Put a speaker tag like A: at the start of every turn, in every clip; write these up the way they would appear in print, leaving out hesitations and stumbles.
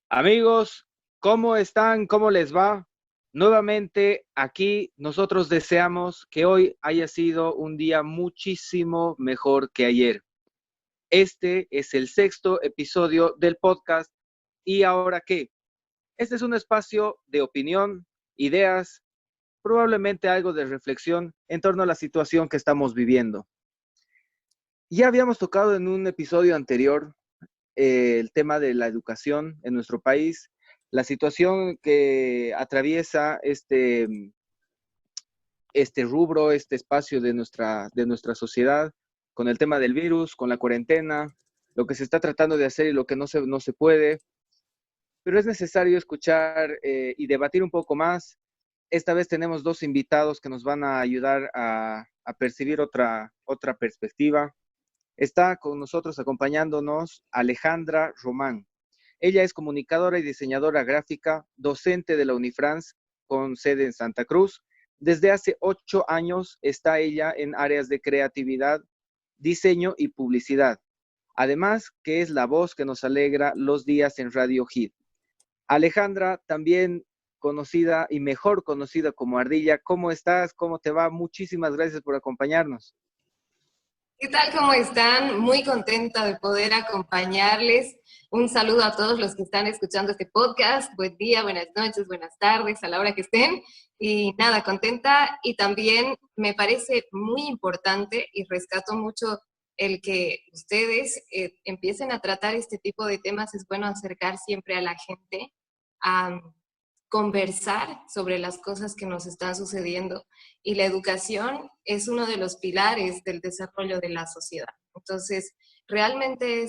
A: Amigos, ¿cómo están? ¿Cómo les va? Nuevamente aquí nosotros deseamos que hoy haya sido un día muchísimo mejor que ayer. Este es el sexto episodio del podcast. ¿Y ahora qué? Este es un espacio de opinión, ideas, probablemente algo de reflexión en torno a la situación que estamos viviendo. Ya habíamos tocado en un episodio anterior el tema de la educación en nuestro país, la situación que atraviesa este rubro, este espacio de nuestra sociedad, con el tema del virus, con la cuarentena, lo que se está tratando de hacer y lo que no se puede, pero es necesario escuchar y debatir un poco más. Esta vez tenemos dos invitados que nos van a ayudar a percibir otra perspectiva. Está con nosotros acompañándonos Alejandra Román. Ella es comunicadora y diseñadora gráfica, docente de la Unifrance con sede en Santa Cruz. Desde hace 8 años está ella en áreas de creatividad, diseño y publicidad. Además, que es la voz que nos alegra los días en Radio Hit. Alejandra, también conocida y mejor conocida como Ardilla, ¿cómo estás? ¿Cómo te va? Muchísimas gracias por acompañarnos.
B: ¿Qué tal? ¿Cómo están? Muy contenta de poder acompañarles. Un saludo a todos los que están escuchando este podcast. Buen día, buenas noches, buenas tardes, a la hora que estén. Y nada, contenta. Y también me parece muy importante y rescato mucho el que ustedes empiecen a tratar este tipo de temas. Es bueno acercar siempre a la gente a conversar sobre las cosas que nos están sucediendo, y la educación es uno de los pilares del desarrollo de la sociedad. Entonces, realmente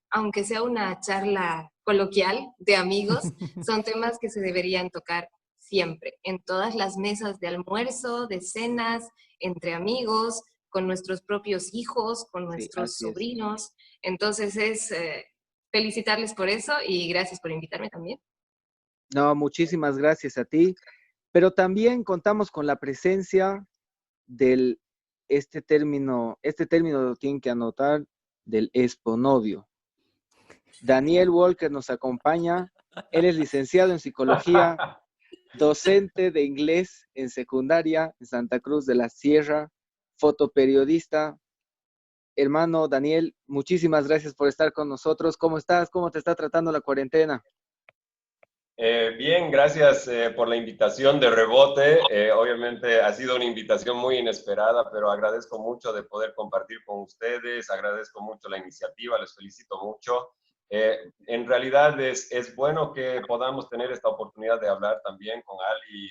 B: aunque sea una charla coloquial de amigos, son temas que se deberían tocar siempre, en todas las mesas de almuerzo, de cenas, entre amigos, con nuestros propios hijos, con
A: Sí,
B: nuestros
A: así es.
B: sobrinos. Entonces, felicitarles por eso y gracias por invitarme también.
A: No, muchísimas gracias a ti, pero también contamos con la presencia del, este término lo tienen que anotar, del exponovio. Daniel Walker nos acompaña, él es licenciado en psicología, docente de inglés en secundaria en Santa Cruz de la Sierra, fotoperiodista. Hermano Daniel, muchísimas gracias por estar con nosotros. ¿Cómo estás? ¿Cómo te está tratando la cuarentena?
C: Bien, gracias por la invitación de rebote. Obviamente ha sido una invitación muy inesperada, pero agradezco mucho de poder compartir con ustedes, agradezco mucho la iniciativa, les felicito mucho. En realidad es bueno que podamos tener esta oportunidad de hablar también con Ali.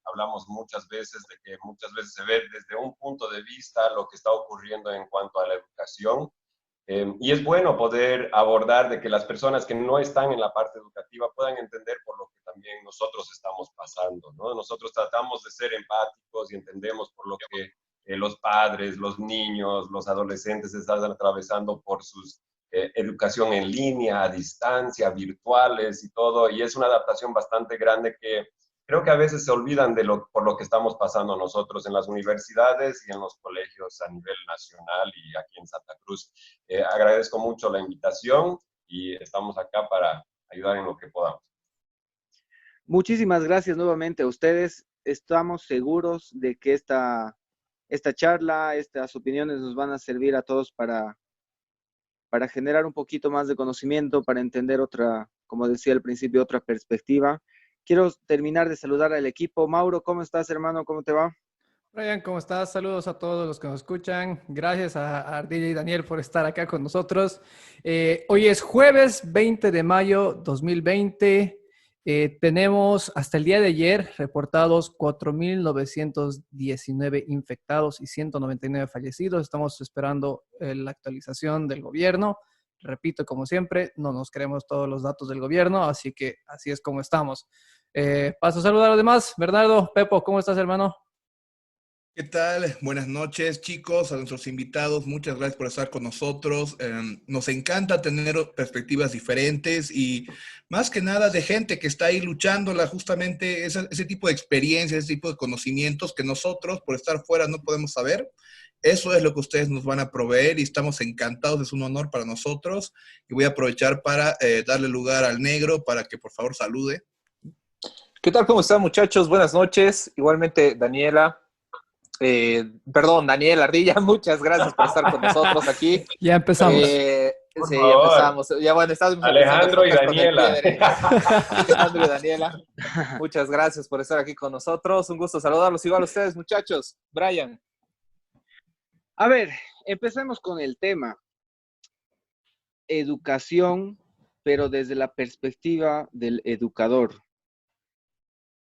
C: Hablamos muchas veces de que muchas veces se ve desde un punto de vista lo que está ocurriendo en cuanto a la educación. Y es bueno poder abordar de que las personas que no están en la parte educativa puedan entender por lo que también nosotros estamos pasando, ¿no? Nosotros tratamos de ser empáticos y entendemos por lo que los padres, los niños, los adolescentes están atravesando por su educación en línea, a distancia, virtuales y todo, y es una adaptación bastante grande que creo que a veces se olvidan por lo que estamos pasando nosotros en las universidades y en los colegios a nivel nacional y aquí en Santa Cruz. Agradezco mucho la invitación y estamos acá para ayudar en lo que podamos.
A: Muchísimas gracias nuevamente a ustedes. Estamos seguros de que esta charla, estas opiniones nos van a servir a todos para generar un poquito más de conocimiento, para entender otra, como decía al principio, otra perspectiva. Quiero terminar de saludar al equipo. Mauro, ¿cómo estás, hermano? ¿Cómo te va?
D: Brian, ¿cómo estás? Saludos a todos los que nos escuchan. Gracias a Ardilla y Daniel por estar acá con nosotros. Hoy es jueves 20 de mayo 2020. Tenemos hasta el día de ayer reportados 4.919 infectados y 199 fallecidos. Estamos esperando la actualización del gobierno. Repito, como siempre, no nos creemos todos los datos del gobierno, así que así es como estamos. Paso a saludar a los demás. Bernardo, Pepo, ¿cómo estás, hermano?
E: ¿Qué tal? Buenas noches, chicos, a nuestros invitados. Muchas gracias por estar con nosotros. Nos encanta tener perspectivas diferentes y más que nada de gente que está ahí luchándola, justamente ese tipo de experiencias, ese tipo de conocimientos que nosotros, por estar fuera, no podemos saber. Eso es lo que ustedes nos van a proveer y estamos encantados, es un honor para nosotros. Y voy a aprovechar para darle lugar al negro para que por favor salude.
F: ¿Qué tal? ¿Cómo están, muchachos? Buenas noches. Igualmente, Daniela. Daniel Ardilla, muchas gracias por estar con nosotros aquí.
D: Ya empezamos.
C: Por
F: Sí,
C: favor.
F: empezamos. Ya bueno, estamos
C: Alejandro y Daniela.
F: Alejandro y Daniela, muchas gracias por estar aquí con nosotros. Un gusto saludarlos. Igual a ustedes, muchachos. Brian.
A: A ver, empecemos con el tema. Educación, pero desde la perspectiva del educador.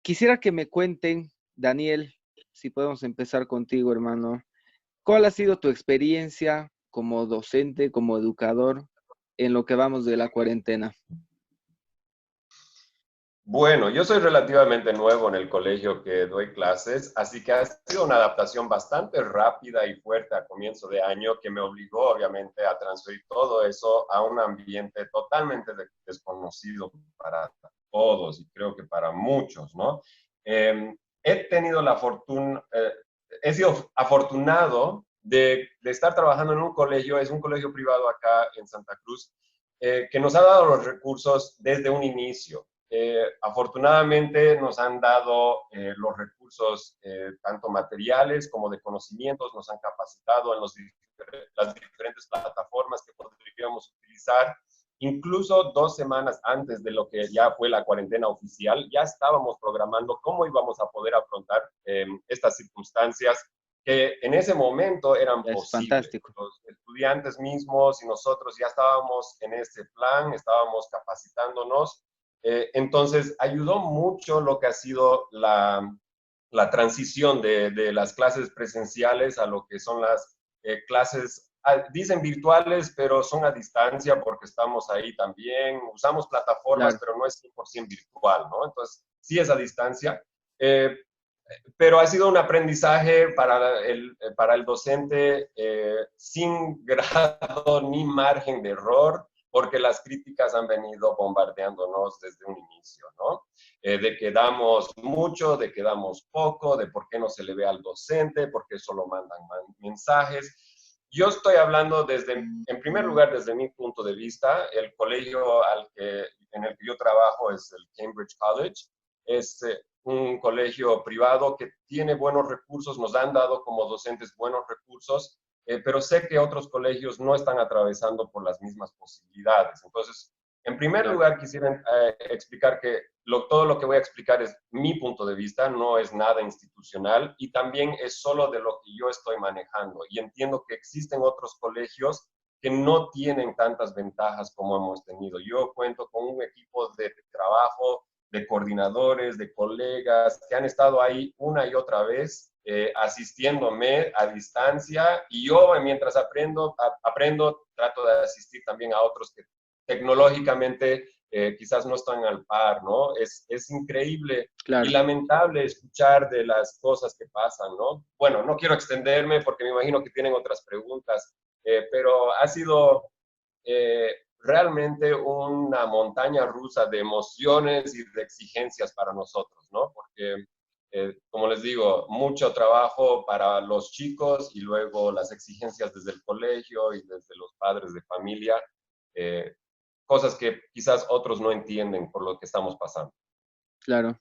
A: Quisiera que me cuenten, Daniel, si podemos empezar contigo, hermano. ¿Cuál ha sido tu experiencia como docente, como educador, en lo que vamos de la cuarentena?
C: Bueno, yo soy relativamente nuevo en el colegio que doy clases, así que ha sido una adaptación bastante rápida y fuerte a comienzo de año que me obligó obviamente a transferir todo eso a un ambiente totalmente desconocido para todos y creo que para muchos, ¿no? He tenido la fortuna, he sido afortunado de estar trabajando en un colegio, es un colegio privado acá en Santa Cruz, que nos ha dado los recursos desde un inicio. Afortunadamente nos han dado los recursos tanto materiales como de conocimientos, nos han capacitado en las diferentes plataformas que podríamos utilizar. Incluso 2 semanas antes de lo que ya fue la cuarentena oficial, ya estábamos programando cómo íbamos a poder afrontar estas circunstancias que en ese momento eran posibles.
A: Fantástico.
C: Los estudiantes mismos y nosotros ya estábamos en ese plan, estábamos capacitándonos. Entonces, ayudó mucho lo que ha sido la transición de las clases presenciales a lo que son las clases, dicen virtuales, pero son a distancia porque estamos ahí también. Usamos plataformas, claro, pero no es 100% virtual, ¿no? Entonces, sí es a distancia. Pero ha sido un aprendizaje para el docente sin grado ni margen de error, porque las críticas han venido bombardeándonos desde un inicio, ¿no? De que damos mucho, de que damos poco, de por qué no se le ve al docente, por qué solo mandan mensajes. Yo estoy hablando en primer lugar, desde mi punto de vista. El colegio en el que yo trabajo es el Cambridge College. Es un colegio privado que tiene buenos recursos, nos han dado como docentes buenos recursos, pero sé que otros colegios no están atravesando por las mismas posibilidades. Entonces, en primer lugar, quisiera explicar que todo lo que voy a explicar es mi punto de vista, no es nada institucional y también es solo de lo que yo estoy manejando. Y entiendo que existen otros colegios que no tienen tantas ventajas como hemos tenido. Yo cuento con un equipo de trabajo, de coordinadores, de colegas que han estado ahí una y otra vez asistiéndome a distancia y yo mientras aprendo, trato de asistir también a otros que tecnológicamente quizás no están al par, ¿no? Es increíble, claro, y lamentable escuchar de las cosas que pasan, ¿no? Bueno, no quiero extenderme porque me imagino que tienen otras preguntas, pero ha sido realmente una montaña rusa de emociones y de exigencias para nosotros, ¿no? Porque, como les digo, mucho trabajo para los chicos y luego las exigencias desde el colegio y desde los padres de familia, cosas que quizás otros no entienden por lo que estamos pasando.
A: Claro.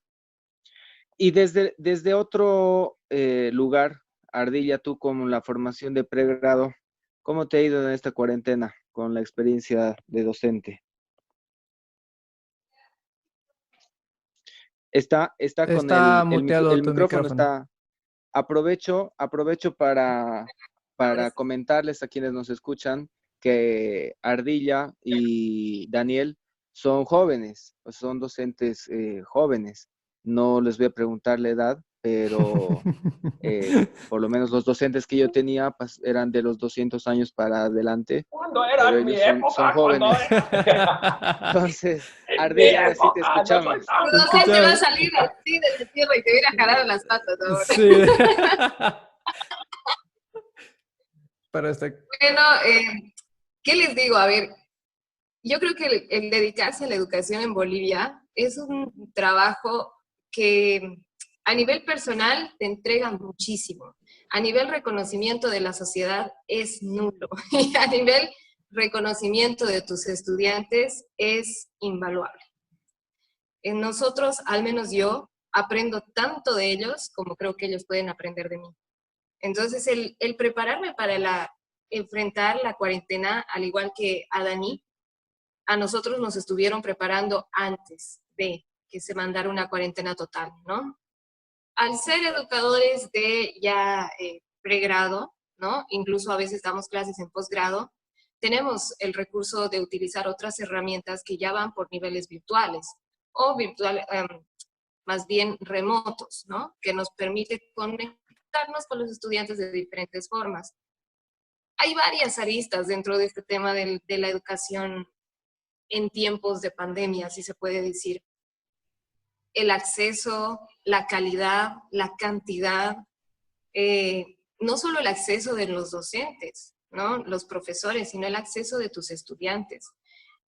A: Y desde otro lugar, Ardilla, tú con la formación de pregrado, ¿cómo te ha ido en esta cuarentena con la experiencia de docente? Está con el micrófono está. Aprovecho para comentarles a quienes nos escuchan que Ardilla y Daniel son jóvenes, son docentes jóvenes. No les voy a preguntar la edad, pero por lo menos los docentes que yo tenía eran de los 200 años para adelante.
C: ¿Cuándo era mi época?
A: Son jóvenes. Entonces, Ardilla, ahora sí te escuchamos.
B: Tu docente va a salir así de tierra y te viene a jalar a las patas ahora.
D: Sí.
B: Bueno, ¿qué les digo? A ver, yo creo que el dedicarse a la educación en Bolivia es un trabajo que a nivel personal te entrega muchísimo. A nivel reconocimiento de la sociedad es nulo. Y a nivel reconocimiento de tus estudiantes es invaluable. En nosotros, al menos yo, aprendo tanto de ellos como creo que ellos pueden aprender de mí. Entonces, el prepararme para enfrentar la cuarentena, al igual que a Dani, a nosotros nos estuvieron preparando antes de que se mandara una cuarentena total, ¿no? Al ser educadores de ya pregrado, ¿no? Incluso a veces damos clases en posgrado, tenemos el recurso de utilizar otras herramientas que ya van por niveles virtuales o más bien remotos, ¿no? Que nos permite conectarnos con los estudiantes de diferentes formas. Hay varias aristas dentro de este tema de la educación en tiempos de pandemia, si se puede decir. El acceso, la calidad, la cantidad, no solo el acceso de los docentes, ¿no? Los profesores, sino el acceso de tus estudiantes.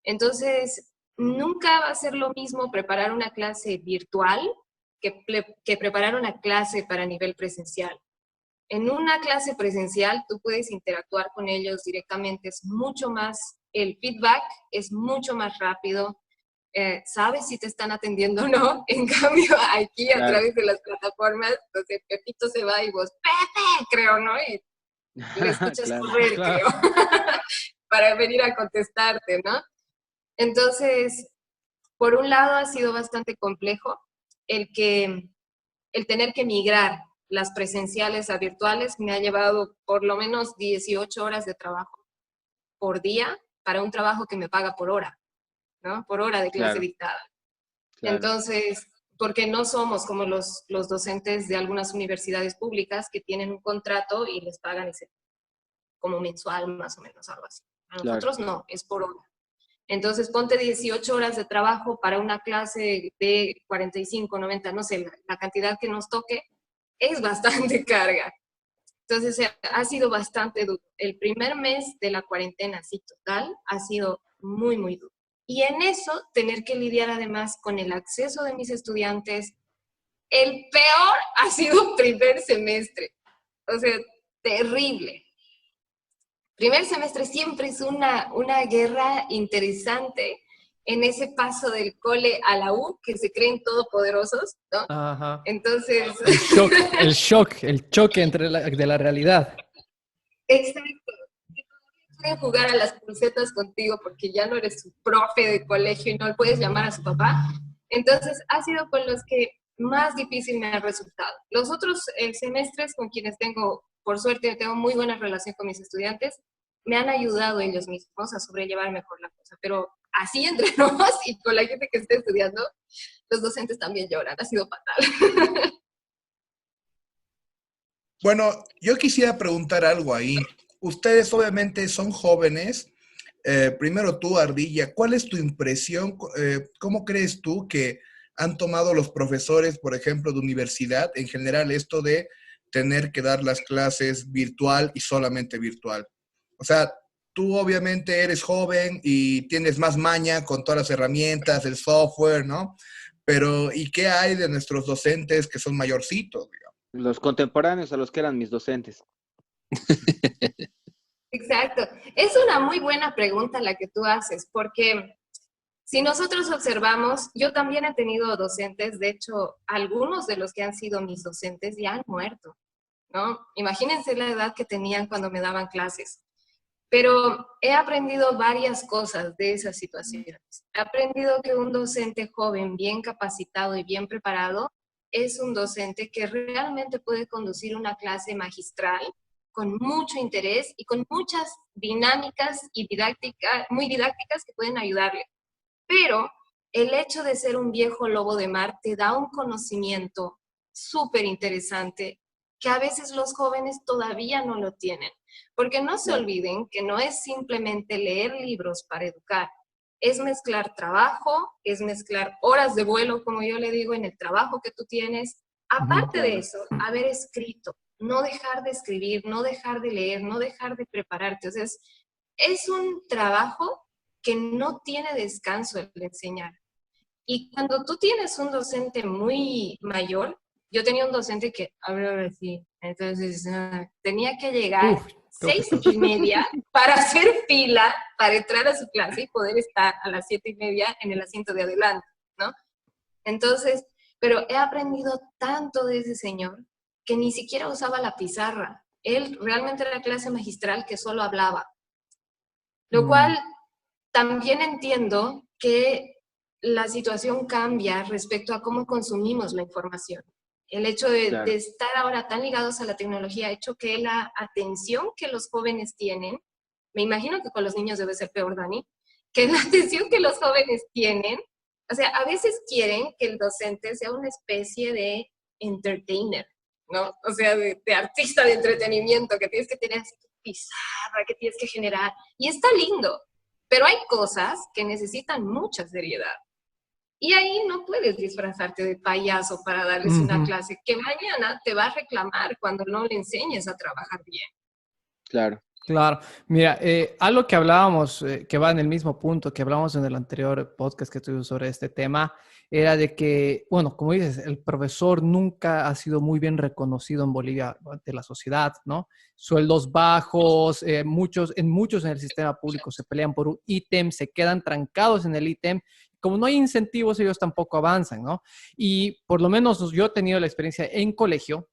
B: Entonces, nunca va a ser lo mismo preparar una clase virtual que preparar una clase para nivel presencial. En una clase presencial tú puedes interactuar con ellos directamente, es mucho más, el feedback es mucho más rápido, sabes si te están atendiendo o no. En cambio, aquí a través de las plataformas, entonces Pepito se va y vos, Pepe, creo, ¿no? Y le escuchas correr, creo, para venir a contestarte, ¿no? Entonces, por un lado ha sido bastante complejo el tener que migrar las presenciales a virtuales. Me ha llevado por lo menos 18 horas de trabajo por día para un trabajo que me paga por hora, ¿no? Por hora de clase dictada. Claro. Entonces, porque no somos como los docentes de algunas universidades públicas que tienen un contrato y les pagan ese, como mensual, más o menos, algo así. A nosotros no, es por hora. Entonces, ponte 18 horas de trabajo para una clase de 45, 90, no sé, la cantidad que nos toque, es bastante carga. Entonces, ha sido bastante duro. El primer mes de la cuarentena, así total, ha sido muy, muy duro. Y en eso, tener que lidiar además con el acceso de mis estudiantes. El peor ha sido primer semestre. O sea, terrible. Primer semestre siempre es una guerra interesante en ese paso del cole a la U, que se creen todopoderosos, ¿no?
D: Ajá.
B: Entonces...
D: El choque de la realidad.
B: Exacto. Quieren jugar a las crucetas contigo porque ya no eres su profe de colegio y no le puedes llamar a su papá. Entonces, ha sido con los que más difícil me ha resultado. Los otros semestres con quienes por suerte, tengo muy buena relación con mis estudiantes, me han ayudado ellos mismos a sobrellevar mejor la cosa. Pero así entre nos y con la gente que esté estudiando, los docentes también lloran. Ha sido fatal.
E: Bueno, yo quisiera preguntar algo ahí. Ustedes obviamente son jóvenes. Primero tú, Ardilla, ¿cuál es tu impresión? ¿Cómo crees tú que han tomado los profesores, por ejemplo, de universidad, en general, esto de tener que dar las clases virtual y solamente virtual? O sea, tú obviamente eres joven y tienes más maña con todas las herramientas, el software, ¿no? Pero, ¿y qué hay de nuestros docentes que son mayorcitos, digamos?
A: Los contemporáneos a los que eran mis docentes.
B: Exacto. Es una muy buena pregunta la que tú haces, porque si nosotros observamos, yo también he tenido docentes, de hecho, algunos de los que han sido mis docentes ya han muerto, ¿no? Imagínense la edad que tenían cuando me daban clases. Pero he aprendido varias cosas de esas situaciones. He aprendido que un docente joven, bien capacitado y bien preparado, es un docente que realmente puede conducir una clase magistral con mucho interés y con muchas dinámicas y muy didácticas que pueden ayudarle. Pero el hecho de ser un viejo lobo de mar te da un conocimiento súper interesante que a veces los jóvenes todavía no lo tienen. Porque no se olviden que no es simplemente leer libros para educar, es mezclar trabajo, es mezclar horas de vuelo, como yo le digo, en el trabajo que tú tienes. Aparte de eso, haber escrito, no dejar de escribir, no dejar de leer, no dejar de prepararte. O sea, es un trabajo que no tiene descanso el enseñar. Y cuando tú tienes un docente muy mayor, yo tenía un docente que habla así, entonces tenía que llegar
D: Uf, creo que
B: 6:30 para hacer fila, para entrar a su clase y poder estar a las 7:30 en el asiento de adelante, ¿no? Entonces, pero he aprendido tanto de ese señor que ni siquiera usaba la pizarra. Él realmente era clase magistral que solo hablaba. Lo cual también entiendo que la situación cambia respecto a cómo consumimos la información. El hecho de estar ahora tan ligados a la tecnología ha hecho que la atención que los jóvenes tienen, me imagino que con los niños debe ser peor, Dani, que la atención que los jóvenes tienen, o sea, a veces quieren que el docente sea una especie de entertainer, ¿no? O sea, de artista de entretenimiento, que tienes que tener así tu pizarra, que tienes que generar. Y está lindo, pero hay cosas que necesitan mucha seriedad. Y ahí no puedes disfrazarte de payaso para darles una clase que mañana te va a reclamar cuando no le enseñes a trabajar bien.
A: Claro.
D: Claro, mira, algo que hablábamos, que va en el mismo punto que hablábamos en el anterior podcast que tuvimos sobre este tema, era de que, bueno, como dices, el profesor nunca ha sido muy bien reconocido en Bolivia ante la sociedad, ¿no? Sueldos bajos, muchos en el sistema público se pelean por un ítem, se quedan trancados en el ítem. Como no hay incentivos, ellos tampoco avanzan, ¿no? Y por lo menos yo he tenido la experiencia en colegio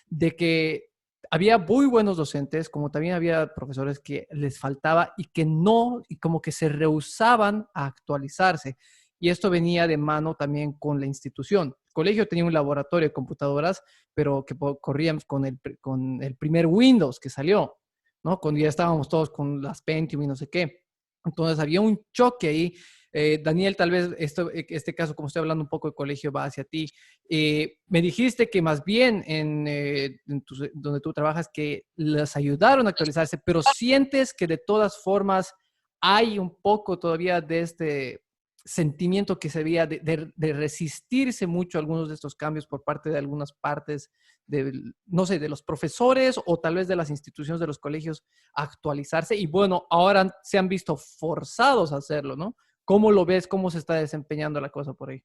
D: de que había muy buenos docentes, como también había profesores que les faltaba y que no, y como que se rehusaban a actualizarse. Y esto venía de mano también con la institución. El colegio tenía un laboratorio de computadoras, pero que corríamos con el primer Windows que salió, ¿no? Cuando ya estábamos todos con las Pentium y no sé qué. Entonces había un choque ahí. Daniel, tal vez este caso, como estoy hablando un poco de colegio, va hacia ti. Me dijiste que más bien donde tú trabajas, que les ayudaron a actualizarse, pero sientes que de todas formas hay un poco todavía de este sentimiento que se veía de resistirse mucho a algunos de estos cambios por parte de algunas partes, no sé, de los profesores o tal vez de las instituciones de los colegios a actualizarse. Y bueno, ahora se han visto forzados a hacerlo, ¿no? ¿Cómo lo ves? ¿Cómo se está desempeñando la cosa por ahí?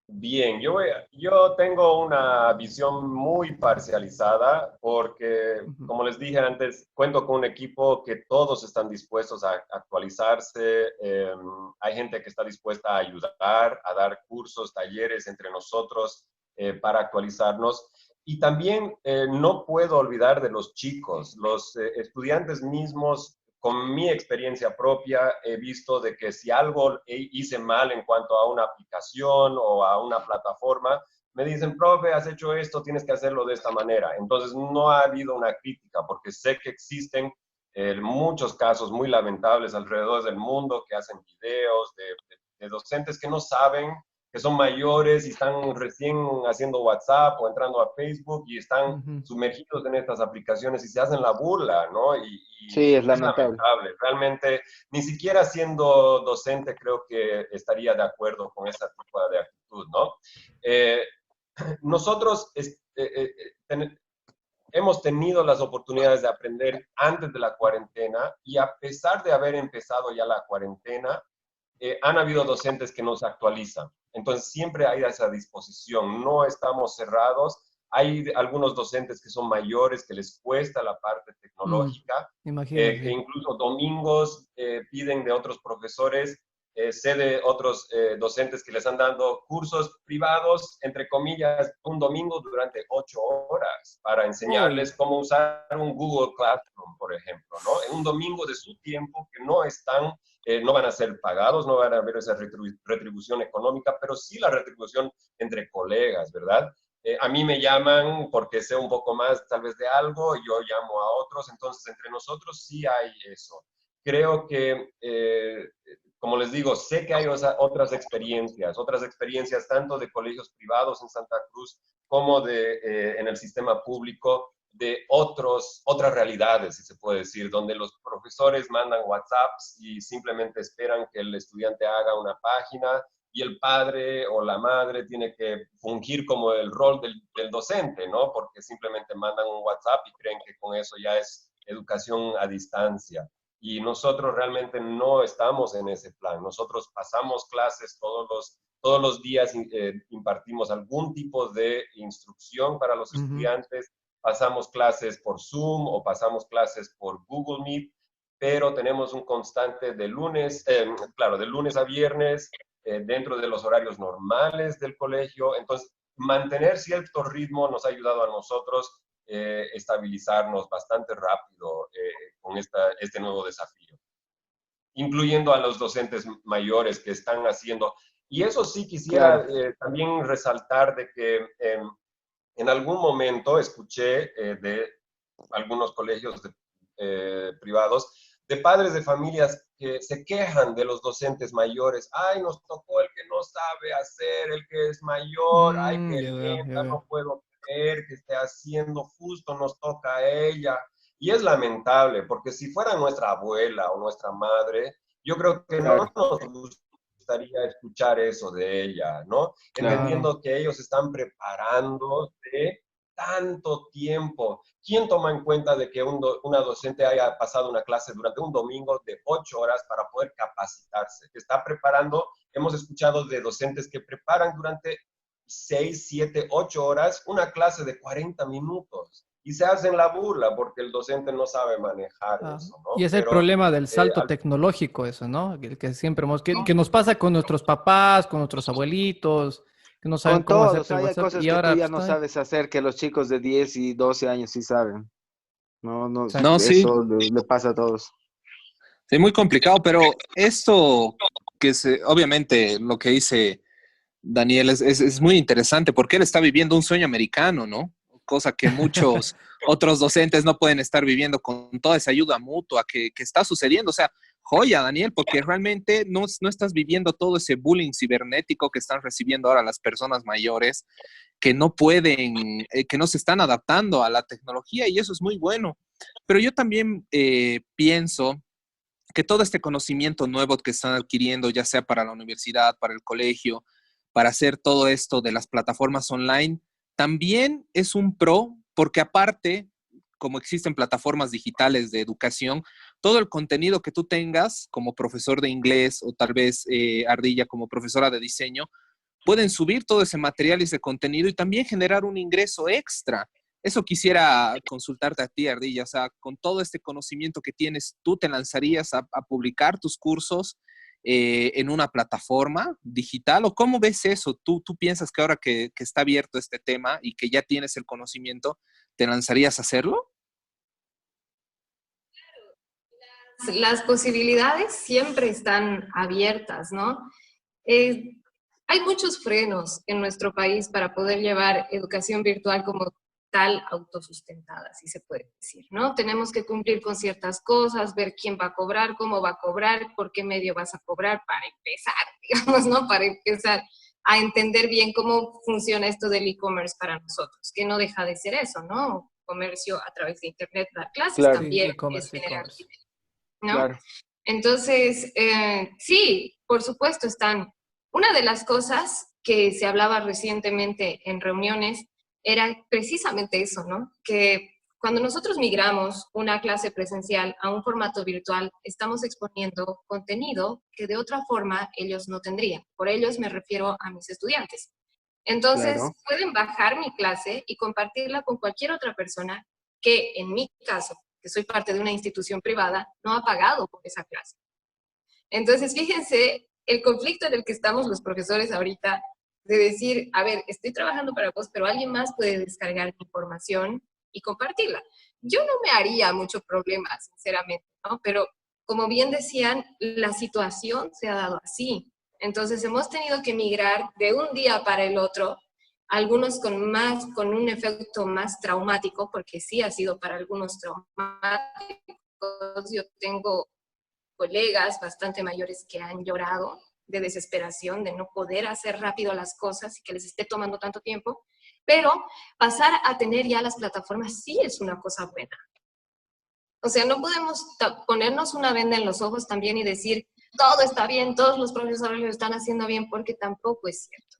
C: Bien, yo tengo una visión muy parcializada porque, como les dije antes, cuento con un equipo que todos están dispuestos a actualizarse. Hay gente que está dispuesta a ayudar, a dar cursos, talleres entre nosotros para actualizarnos. Y también no puedo olvidar de los chicos, los estudiantes mismos. Con mi experiencia propia he visto de que si algo hice mal en cuanto a una aplicación o a una plataforma, me dicen, profe, has hecho esto, tienes que hacerlo de esta manera. Entonces no ha habido una crítica porque sé que existen muchos casos muy lamentables alrededor del mundo que hacen videos de docentes que no saben, que son mayores y están recién haciendo WhatsApp o entrando a Facebook y están sumergidos en estas aplicaciones y se hacen la burla, ¿no?
A: Sí, es
C: Es
A: lamentable.
C: lamentable. Realmente, ni siquiera siendo docente creo que estaría de acuerdo con esa tipo de actitud, ¿no? Nosotros hemos tenido las oportunidades de aprender antes de la cuarentena y a pesar de haber empezado ya la cuarentena, han habido docentes que nos actualizan. Entonces, siempre hay esa disposición. No estamos cerrados. Hay algunos docentes que son mayores, que les cuesta la parte tecnológica,
D: Imagino,
C: que
D: sí.
C: incluso domingos piden de otros profesores, sé de otros docentes que les han dado cursos privados, entre comillas, un domingo durante 8 horas para enseñarles cómo usar un Google Classroom, por ejemplo, ¿no? En un domingo de su tiempo que no están no van a ser pagados, no van a haber esa retribución económica, pero sí la retribución entre colegas, ¿verdad? A mí me llaman porque sé un poco más tal vez de algo, yo llamo a otros, entonces entre nosotros sí hay eso. Creo que, como les digo, sé que hay otras experiencias tanto de colegios privados en Santa Cruz como en el sistema público, de otras realidades, si se puede decir, donde los profesores mandan WhatsApps y simplemente esperan que el estudiante haga una página y el padre o la madre tiene que fungir como el rol del docente, ¿no? Porque simplemente mandan un WhatsApp y creen que con eso ya es educación a distancia. y nosotros realmente no estamos en ese plan. Nosotros pasamos clases todos los días, impartimos algún tipo de instrucción para los estudiantes, pasamos clases por Zoom o pasamos clases por Google Meet, pero tenemos un constante de lunes a viernes, dentro de los horarios normales del colegio. Entonces, mantener cierto ritmo nos ha ayudado a nosotros estabilizarnos bastante rápido con este nuevo desafío, incluyendo a los docentes mayores que están haciendo. Y eso sí quisiera también resaltar de que en algún momento escuché de algunos colegios privados de padres de familias que se quejan de los docentes mayores. Ay, nos tocó el que no sabe hacer, el que es mayor, ay, qué lenta, no puedo creer que esté haciendo, justo nos toca a ella. Y es lamentable, porque si fuera nuestra abuela o nuestra madre, yo creo que no nos gustaría escuchar eso de ella, ¿no? Entendiendo que ellos están preparando de tanto tiempo. ¿Quién toma en cuenta de que una docente haya pasado una clase durante un domingo de 8 horas para poder capacitarse? Que está preparando, hemos escuchado de docentes que preparan durante 6, 7, 8 horas una clase de 40 minutos y se hacen la burla porque el docente no sabe manejar eso, ¿no?
D: Y es el problema del salto tecnológico, eso, ¿no? El que siempre que nos pasa con nuestros papás, con nuestros abuelitos, que no saben cómo hacer
A: hay
D: WhatsApp.
A: cosas
D: Y
A: que
D: ahora
A: tú ya no sabes hacer, que los chicos de 10 y 12 años sí saben. No,
F: sí.
A: eso le pasa a todos.
F: Sí, muy complicado, pero esto obviamente lo que dice Daniel es muy interesante porque él está viviendo un sueño americano, ¿no? Cosa que muchos otros docentes no pueden estar viviendo con toda esa ayuda mutua que está sucediendo. O sea, joya, Daniel, porque realmente no estás viviendo todo ese bullying cibernético que están recibiendo ahora las personas mayores que no pueden, que no se están adaptando a la tecnología y eso es muy bueno. Pero yo también pienso que todo este conocimiento nuevo que están adquiriendo, ya sea para la universidad, para el colegio, para hacer todo esto de las plataformas online, también es un pro, porque aparte, como existen plataformas digitales de educación, todo el contenido que tú tengas como profesor de inglés o tal vez Ardilla como profesora de diseño, pueden subir todo ese material y ese contenido y también generar un ingreso extra. Eso quisiera consultarte a ti, Ardilla. O sea, con todo este conocimiento que tienes, ¿tú te lanzarías a publicar tus cursos en una plataforma digital? ¿O cómo ves eso? ¿Tú piensas que ahora que está abierto este tema y que ya tienes el conocimiento, te lanzarías a hacerlo?
B: Las posibilidades siempre están abiertas, ¿no? Hay muchos frenos en nuestro país para poder llevar educación virtual como tal autosustentada, si se puede decir, ¿no? Tenemos que cumplir con ciertas cosas, ver quién va a cobrar, cómo va a cobrar, por qué medio vas a cobrar para empezar, digamos, ¿no? Para empezar a entender bien cómo funciona esto del e-commerce para nosotros, que no deja de ser eso, ¿no? Comercio a través de internet, dar clases también es generar dinero, ¿no? Claro. Entonces, sí, por supuesto están. Una de las cosas que se hablaba recientemente en reuniones era precisamente eso, ¿no? Que cuando nosotros migramos una clase presencial a un formato virtual, estamos exponiendo contenido que de otra forma ellos no tendrían. Por ellos me refiero a mis estudiantes. Entonces, pueden bajar mi clase y compartirla con cualquier otra persona que, en mi caso, que soy parte de una institución privada, no ha pagado por esa clase. Entonces, fíjense el conflicto en el que estamos los profesores ahorita, de decir, a ver, estoy trabajando para vos, pero alguien más puede descargar mi información y compartirla. Yo no me haría mucho problema, sinceramente, ¿no? Pero, como bien decían, la situación se ha dado así. Entonces, hemos tenido que migrar de un día para el otro, algunos con un efecto más traumático, porque sí ha sido para algunos traumáticos. Yo tengo colegas bastante mayores que han llorado de desesperación, de no poder hacer rápido las cosas y que les esté tomando tanto tiempo, pero pasar a tener ya las plataformas sí es una cosa buena. O sea, no podemos ponernos una venda en los ojos también y decir, todo está bien, todos los profesores lo están haciendo bien, porque tampoco es cierto.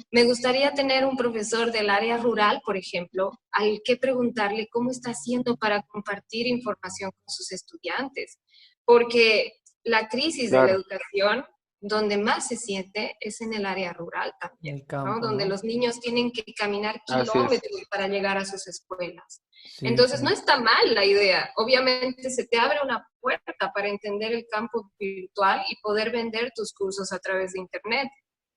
B: Me gustaría tener un profesor del área rural, por ejemplo, al que preguntarle cómo está haciendo para compartir información con sus estudiantes. porque la crisis de la
A: Claro.
B: educación, donde más se siente, es en el área rural
D: En
B: también,
D: el campo,
B: ¿no? Donde
D: ¿no?
B: los niños tienen que caminar
A: Así es.
B: kilómetros para llegar a sus escuelas.
D: Sí,
B: Entonces,
D: sí.
B: no está mal la idea. Obviamente, se te abre una puerta para entender el campo virtual y poder vender tus cursos a través de Internet.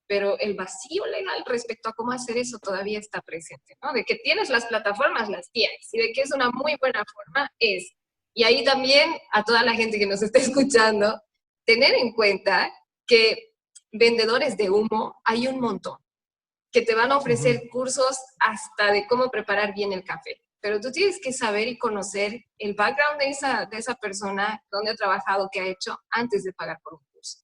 B: Pero el vacío legal respecto a cómo hacer eso todavía está presente, ¿no? De que tienes las plataformas, las tienes. Y de que es una muy buena forma, es. Y ahí también, a toda la gente que nos está escuchando, tener en cuenta que vendedores de humo hay un montón, que te van a ofrecer cursos hasta de cómo preparar bien el café. Pero tú tienes que saber y conocer el background de esa persona, dónde ha trabajado, qué ha hecho, antes de pagar por un curso.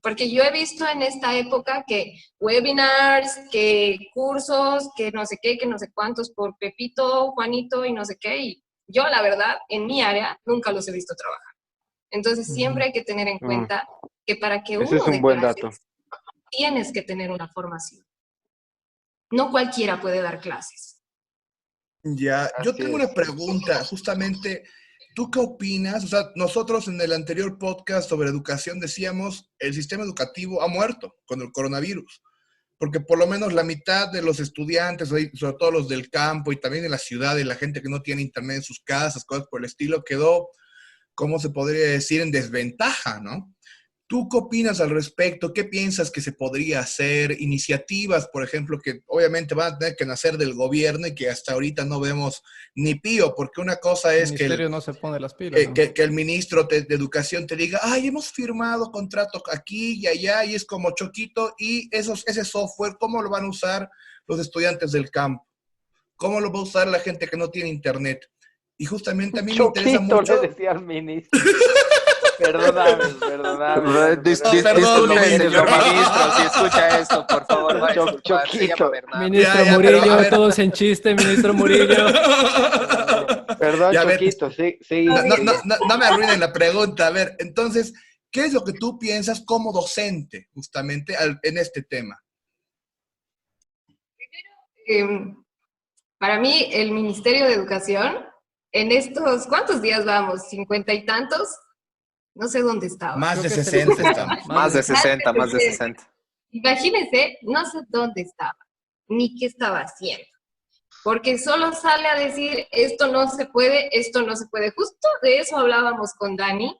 B: Porque yo he visto en esta época que webinars, que cursos, que no sé qué, que no sé cuántos por Pepito, Juanito y no sé qué. Y yo, la verdad, en mi área, nunca los he visto trabajar. Entonces, siempre hay que tener en cuenta que para que
A: Ese es
B: uno
A: un
B: dé
A: buen
B: clases,
A: dato.
B: tienes que tener una formación. No cualquiera puede dar clases.
E: Ya, yo
A: Así
E: tengo
A: es.
E: una pregunta, justamente, ¿tú qué opinas? O sea, nosotros en el anterior podcast sobre educación decíamos, el sistema educativo ha muerto con el coronavirus, porque por lo menos la mitad de los estudiantes, sobre todo los del campo y también de la ciudad y la gente que no tiene internet en sus casas, cosas por el estilo, quedó, ¿cómo se podría decir?, en desventaja, ¿no? ¿Tú qué opinas al respecto? ¿Qué piensas que se podría hacer? Iniciativas, por ejemplo, que obviamente van a tener que nacer del gobierno y que hasta ahorita no vemos ni pío, porque una cosa
D: El
E: es que
D: ministerio no se pone las pilas, ¿no?
E: que el ministro de Educación te diga, ay, hemos firmado contrato aquí y allá, y es como choquito, y ese software, ¿cómo lo van a usar los estudiantes del campo? ¿Cómo lo va a usar la gente que no tiene internet? Y justamente a mí me interesa
A: Choquito le
E: mucho.
A: decía al ministro. Perdóname, mano, pero
E: Perdón,
F: Disculpe,
A: eres
E: ministro.
A: lo
F: señor
A: máximo.
F: ministro, si escucha esto, por favor, va a disculpar. Se llama
A: Choquito.
F: Bernardo.
D: Ministro
E: Ya, pero a
D: Murillo,
E: ver.
D: todos en chiste, ministro Murillo.
A: Perdón,
E: Ya, a ver,
A: Choquito, sí,
E: no, no, no,
A: sigue.
E: no me arruinen la pregunta. A ver, entonces, ¿qué es lo que tú piensas como docente justamente en este tema?
B: Para mí, el Ministerio de Educación, en estos, ¿cuántos días vamos? ¿50 y tantos? No sé dónde estaba.
E: Más
D: Creo
E: de
D: que es el
E: 60
D: 60,
E: estamos.
F: Más de
B: Más
F: 60,
B: de
F: más de
B: 60.
F: 60.
B: Imagínense, no sé dónde estaba, ni qué estaba haciendo. Porque solo sale a decir, esto no se puede, esto no se puede. Justo de eso hablábamos con Dani.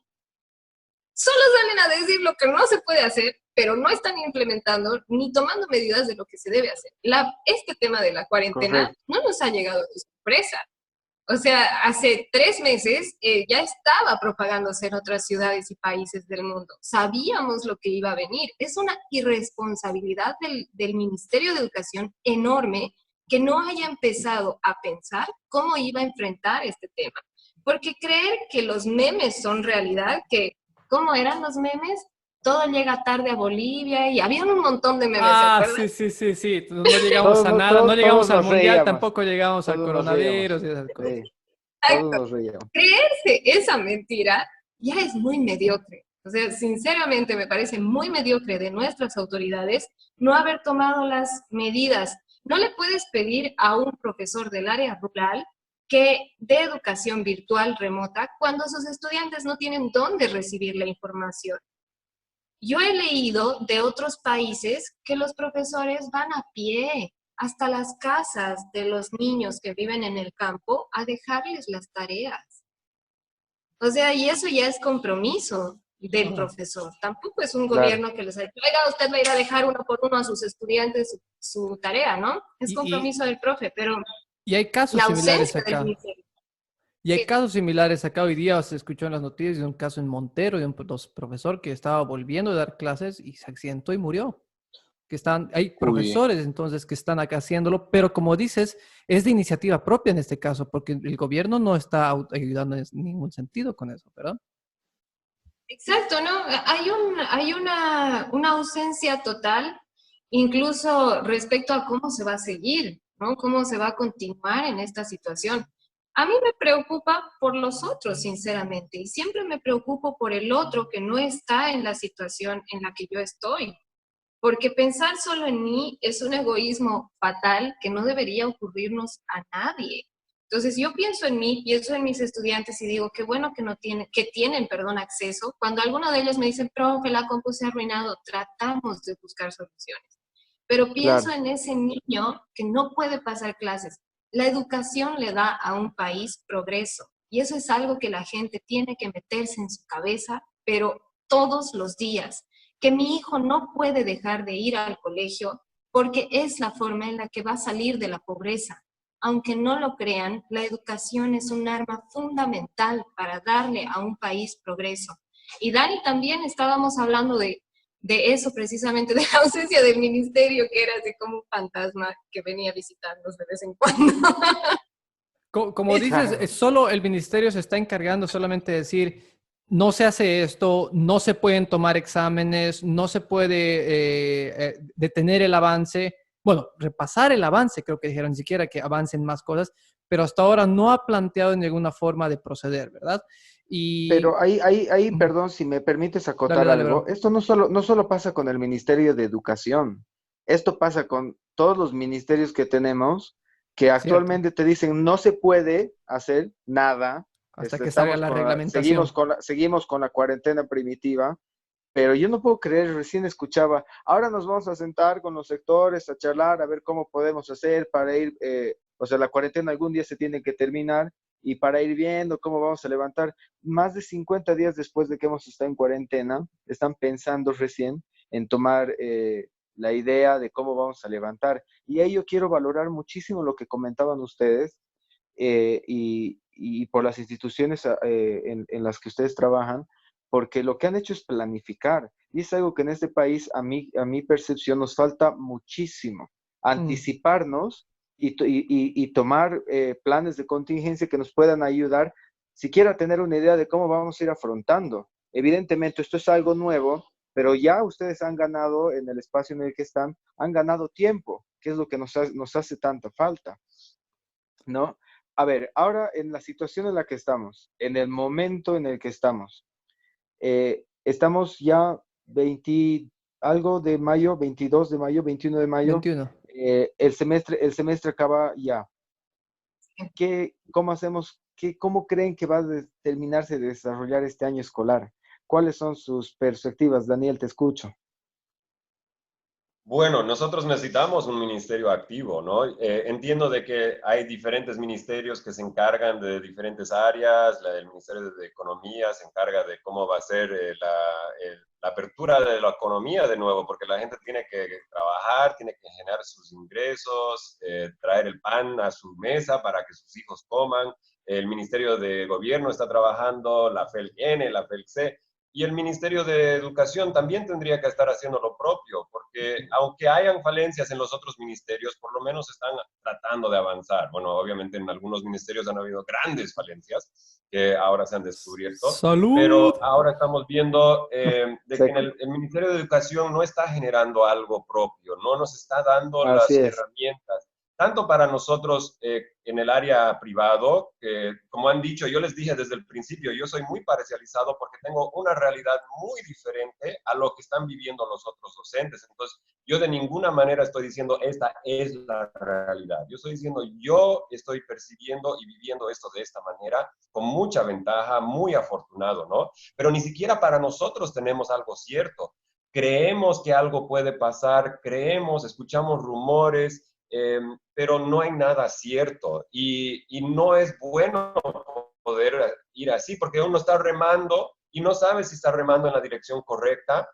B: Solo salen a decir lo que no se puede hacer, pero no están implementando ni tomando medidas de lo que se debe hacer. Este tema de la cuarentena
A: Correcto.
B: no nos ha llegado de sorpresa. O sea, hace 3 meses ya estaba propagándose en otras ciudades y países del mundo. Sabíamos lo que iba a venir. Es una irresponsabilidad del Ministerio de Educación enorme que no haya empezado a pensar cómo iba a enfrentar este tema. Porque creer que los memes son realidad, que ¿cómo eran los memes? Todo llega tarde a Bolivia y había un montón de memes, ¿se
D: Ah,
B: acuerdan?
D: sí. No llegamos a nada, no llegamos
A: Todos
D: al
A: nos
D: mundial,
A: reíamos.
D: tampoco llegamos al
A: Todos nos reíamos.
D: coronavirus y esas cosas.
A: Sí, todos nos reíamos.
B: Creerse esa mentira ya es muy mediocre. O sea, sinceramente me parece muy mediocre de nuestras autoridades no haber tomado las medidas. No le puedes pedir a un profesor del área rural que dé educación virtual remota cuando sus estudiantes no tienen dónde recibir la información. Yo he leído de otros países que los profesores van a pie hasta las casas de los niños que viven en el campo a dejarles las tareas. O sea, y eso ya es compromiso del profesor. Tampoco es un
A: Claro.
B: gobierno que les ha dicho, oiga, usted va a ir a dejar uno por uno a sus estudiantes su tarea, ¿no? Es compromiso del profe, pero
D: Y hay casos
B: la
D: similares
B: ausencia del
D: acá.
B: ministerio.
D: Y hay
B: Sí.
D: casos similares acá. Hoy día se escuchó en las noticias de un caso en Montero de un profesor que estaba volviendo a dar clases y se accidentó y murió. Hay profesores entonces que están acá haciéndolo, pero como dices, es de iniciativa propia en este caso, porque el gobierno no está ayudando en ningún sentido con eso, ¿verdad?
B: Exacto, ¿no? Hay una ausencia total, incluso respecto a cómo se va a seguir, ¿no? Cómo se va a continuar en esta situación. A mí me preocupa por los otros, sinceramente, y siempre me preocupo por el otro que no está en la situación en la que yo estoy. Porque pensar solo en mí es un egoísmo fatal que no debería ocurrirnos a nadie. Entonces yo pienso en mí, pienso en mis estudiantes y digo, qué bueno que, no tienen, que tienen, perdón, acceso. Cuando alguno de ellos me dice, profe, la compu se ha arruinado, tratamos de buscar soluciones. Pero pienso
A: Claro.
B: en ese niño que no puede pasar clases. La educación le da a un país progreso y eso es algo que la gente tiene que meterse en su cabeza, pero todos los días. Que mi hijo no puede dejar de ir al colegio porque es la forma en la que va a salir de la pobreza. Aunque no lo crean, la educación es un arma fundamental para darle a un país progreso. Y Dani, también estábamos hablando de eso precisamente, de la ausencia del ministerio, que era así como un fantasma que venía a visitarnos de vez en cuando.
D: Como dices, solo el ministerio se está encargando solamente de decir, no se hace esto, no se pueden tomar exámenes, no se puede detener el avance. Bueno, repasar el avance, creo que dijeron, ni siquiera que avancen más cosas, pero hasta ahora no ha planteado ninguna forma de proceder, ¿verdad? Y...
A: Pero perdón, si me permites
D: Dale,
A: acotar
D: dale,
A: algo,
D: bro.
A: esto no solo pasa con el Ministerio de Educación, esto pasa con todos los ministerios que tenemos, que
D: Cierto.
A: actualmente te dicen no se puede hacer nada,
D: Hasta que salga la reglamentación.
A: seguimos con la cuarentena primitiva, pero yo no puedo creer, recién escuchaba, ahora nos vamos a sentar con los sectores a charlar, a ver cómo podemos hacer para ir, o sea, la cuarentena algún día se tiene que terminar y para ir viendo cómo vamos a levantar. Más de 50 días después de que hemos estado en cuarentena, están pensando recién en tomar la idea de cómo vamos a levantar. Y ahí yo quiero valorar muchísimo lo que comentaban ustedes y por las instituciones en las que ustedes trabajan, porque lo que han hecho es planificar. Y es algo que en este país, a mi percepción, nos falta muchísimo.
D: Mm.
A: Anticiparnos y tomar planes de contingencia que nos puedan ayudar, siquiera a tener una idea de cómo vamos a ir afrontando. Evidentemente, esto es algo nuevo, pero ya ustedes han ganado en el espacio en el que están, han ganado tiempo, que es lo que nos hace tanta falta, ¿no? A ver, ahora en la situación en la que estamos, en el momento en el que estamos ya 20, algo de mayo, 22 de mayo, 21 de mayo,
D: 21.
A: el semestre acaba ya. ¿Cómo hacemos? ¿Cómo creen que va a terminarse de desarrollar este año escolar? ¿Cuáles son sus perspectivas? Daniel, te escucho.
C: Bueno, nosotros necesitamos un ministerio activo, ¿no? Entiendo de que hay diferentes ministerios que se encargan de diferentes áreas. La del Ministerio de Economía se encarga de cómo va a ser la apertura de la economía de nuevo, porque la gente tiene que trabajar, tiene que generar sus ingresos, traer el pan a su mesa para que sus hijos coman. El Ministerio de Gobierno está trabajando, la FELN, la FELC. Y el Ministerio de Educación también tendría que estar haciendo lo propio, porque aunque hayan falencias en los otros ministerios, por lo menos están tratando de avanzar. Bueno, obviamente en algunos ministerios han habido grandes falencias que ahora se han descubierto,
D: ¡Salud!
C: pero ahora estamos viendo de que en
A: Seco.
C: el Ministerio de Educación no está generando algo propio, no nos está dando
A: Así
C: las
A: es.
C: herramientas tanto para nosotros en el área privado, que como han dicho, yo les dije desde el principio, yo soy muy parcializado porque tengo una realidad muy diferente a lo que están viviendo los otros docentes. Entonces, yo de ninguna manera estoy diciendo esta es la realidad. Yo estoy diciendo yo estoy percibiendo y viviendo esto de esta manera con mucha ventaja, muy afortunado, ¿no? Pero ni siquiera para nosotros tenemos algo cierto. Creemos que algo puede pasar, creemos, escuchamos rumores, pero no hay nada cierto y no es bueno poder ir así porque uno está remando y no sabe si está remando en la dirección correcta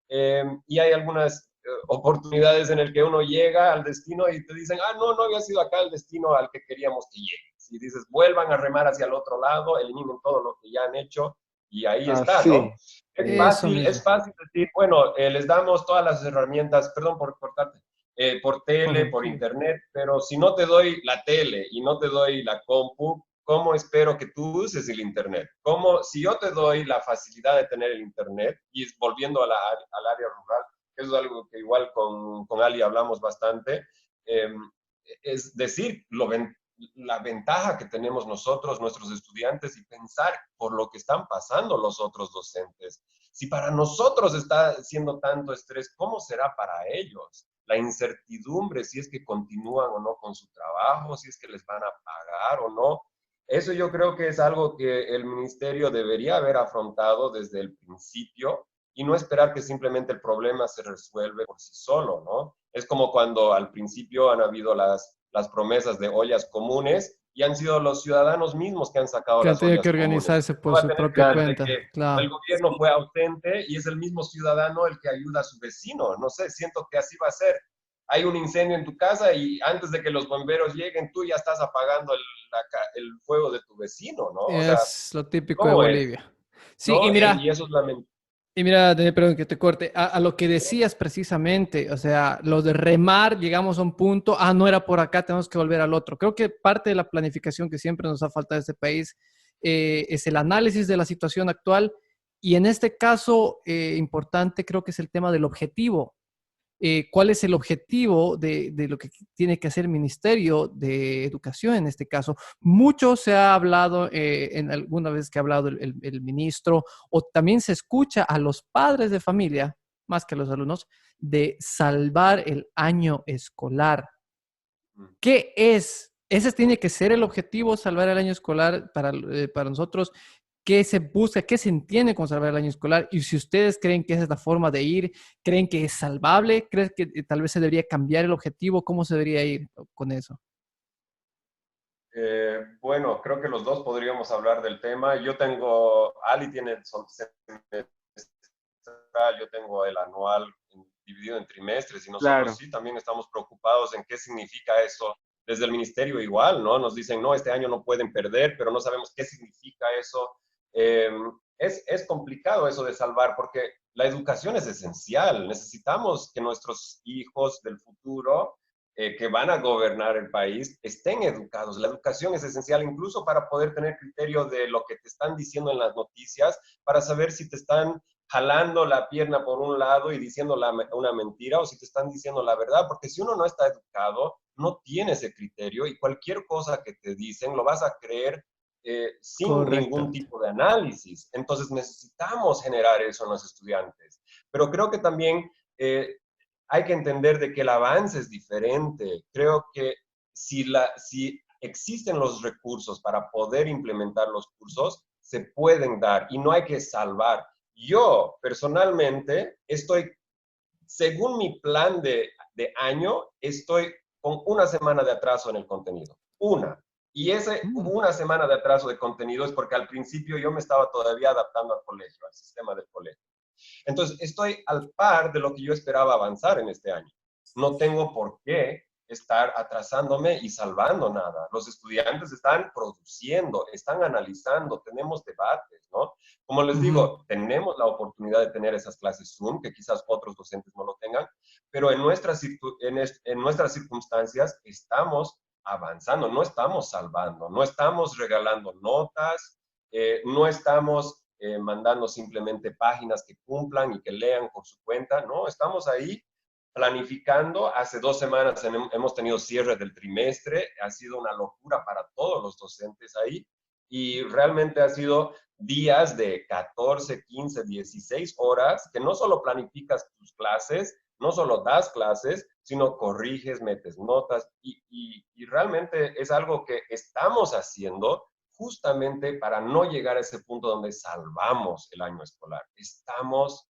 C: y hay algunas oportunidades en el que uno llega al destino y te dicen, no había sido acá el destino al que queríamos que llegue. Si dices, vuelvan a remar hacia el otro lado, eliminen todo lo que ya han hecho y ahí está, ¿no?
A: Así.
D: Eso mismo.
C: Es fácil decir, bueno, les damos todas las herramientas, perdón por cortarte, por tele, por
D: Sí.
C: internet, pero si no te doy la tele y no te doy la compu, ¿cómo espero que tú uses el internet? ¿Cómo, si yo te doy la facilidad de tener el internet, y volviendo al área rural, que es algo que igual con Ali hablamos bastante, es decir, la ventaja que tenemos nosotros, nuestros estudiantes, y pensar por lo que están pasando los otros docentes. Si para nosotros está siendo tanto estrés, ¿cómo será para ellos? la incertidumbre si es que continúan o no con su trabajo, si es que les van a pagar o no. Eso yo creo que es algo que el ministerio debería haber afrontado desde el principio y no esperar que simplemente el problema se resuelve por sí solo, ¿no? Es como cuando al principio han habido las promesas de ollas comunes y han sido los ciudadanos mismos que han sacado
D: Que han
C: las
D: tenido que
C: ollas comunes.
D: organizarse
C: No
D: por
C: va a
D: su
C: tener que
D: propia
C: ver de
D: cuenta,
C: que el
D: claro.
C: gobierno fue ausente y es el mismo ciudadano el que ayuda a su vecino. No sé, siento que así va a ser. Hay un incendio en tu casa y antes de que los bomberos lleguen, tú ya estás apagando el fuego de tu vecino, ¿no? O sea,
D: Es lo típico de
C: ¿cómo es?
D: Bolivia. Sí,
C: ¿No? Y eso es lamentable.
D: y mira, Daniel, perdón que te corte, a lo que decías precisamente, o sea, lo de remar, llegamos a un punto, no era por acá, tenemos que volver al otro. Creo que parte de la planificación que siempre nos ha faltado a este país es el análisis de la situación actual y en este caso importante creo que es el tema del objetivo. ¿Cuál es el objetivo de lo que tiene que hacer el Ministerio de Educación en este caso? Mucho se ha hablado en alguna vez que ha hablado el ministro, o también se escucha a los padres de familia, más que a los alumnos, de salvar el año escolar. ¿Qué es? Ese tiene que ser el objetivo, salvar el año escolar para nosotros. ¿Qué se busca? ¿Qué se entiende con salvar el año escolar? Y si ustedes creen que esa es la forma de ir, ¿creen que es salvable? ¿Creen que tal vez se debería cambiar el objetivo? ¿Cómo se debería ir con eso?
C: Bueno, creo que los dos podríamos hablar del tema. Ali tiene semestral, yo tengo el anual dividido en trimestres y nosotros
A: Claro.
C: sí también estamos preocupados en qué significa eso. Desde el ministerio igual, ¿no? Nos dicen, no, este año no pueden perder, pero no sabemos qué significa eso. Eh, es complicado eso de salvar porque la educación es esencial. Necesitamos que nuestros hijos del futuro que van a gobernar el país estén educados. La educación es esencial incluso para poder tener criterio de lo que te están diciendo en las noticias, para saber si te están jalando la pierna por un lado y diciendo una mentira o si te están diciendo la verdad, porque si uno no está educado, no tiene ese criterio y cualquier cosa que te dicen lo vas a creer sin ningún
D: Correctamente.
C: tipo de análisis. Entonces necesitamos generar eso en los estudiantes. Pero creo que también hay que entender de que el avance es diferente. Creo que si existen los recursos para poder implementar los cursos, se pueden dar y no hay que salvar. Yo personalmente estoy, según mi plan de año, estoy con una semana de atraso en el contenido. Una. Y una semana de atraso de contenido es porque al principio yo me estaba todavía adaptando al colegio, al sistema del colegio. Entonces, estoy al par de lo que yo esperaba avanzar en este año. No tengo por qué estar atrasándome y salvando nada. Los estudiantes están produciendo, están analizando, tenemos debates, ¿no? Como les digo, tenemos la oportunidad de tener esas clases Zoom, que quizás otros docentes no lo tengan, pero en nuestras circunstancias estamos avanzando, no estamos salvando, no estamos regalando notas, no estamos mandando simplemente páginas que cumplan y que lean por su cuenta, no, estamos ahí planificando. Hace 2 semanas hemos tenido cierre del trimestre, ha sido una locura para todos los docentes ahí y realmente ha sido días de 14, 15, 16 horas que no solo planificas tus clases, no solo das clases, sino corriges, metes notas y realmente es algo que estamos haciendo justamente para no llegar a ese punto donde salvamos el año escolar. Estamos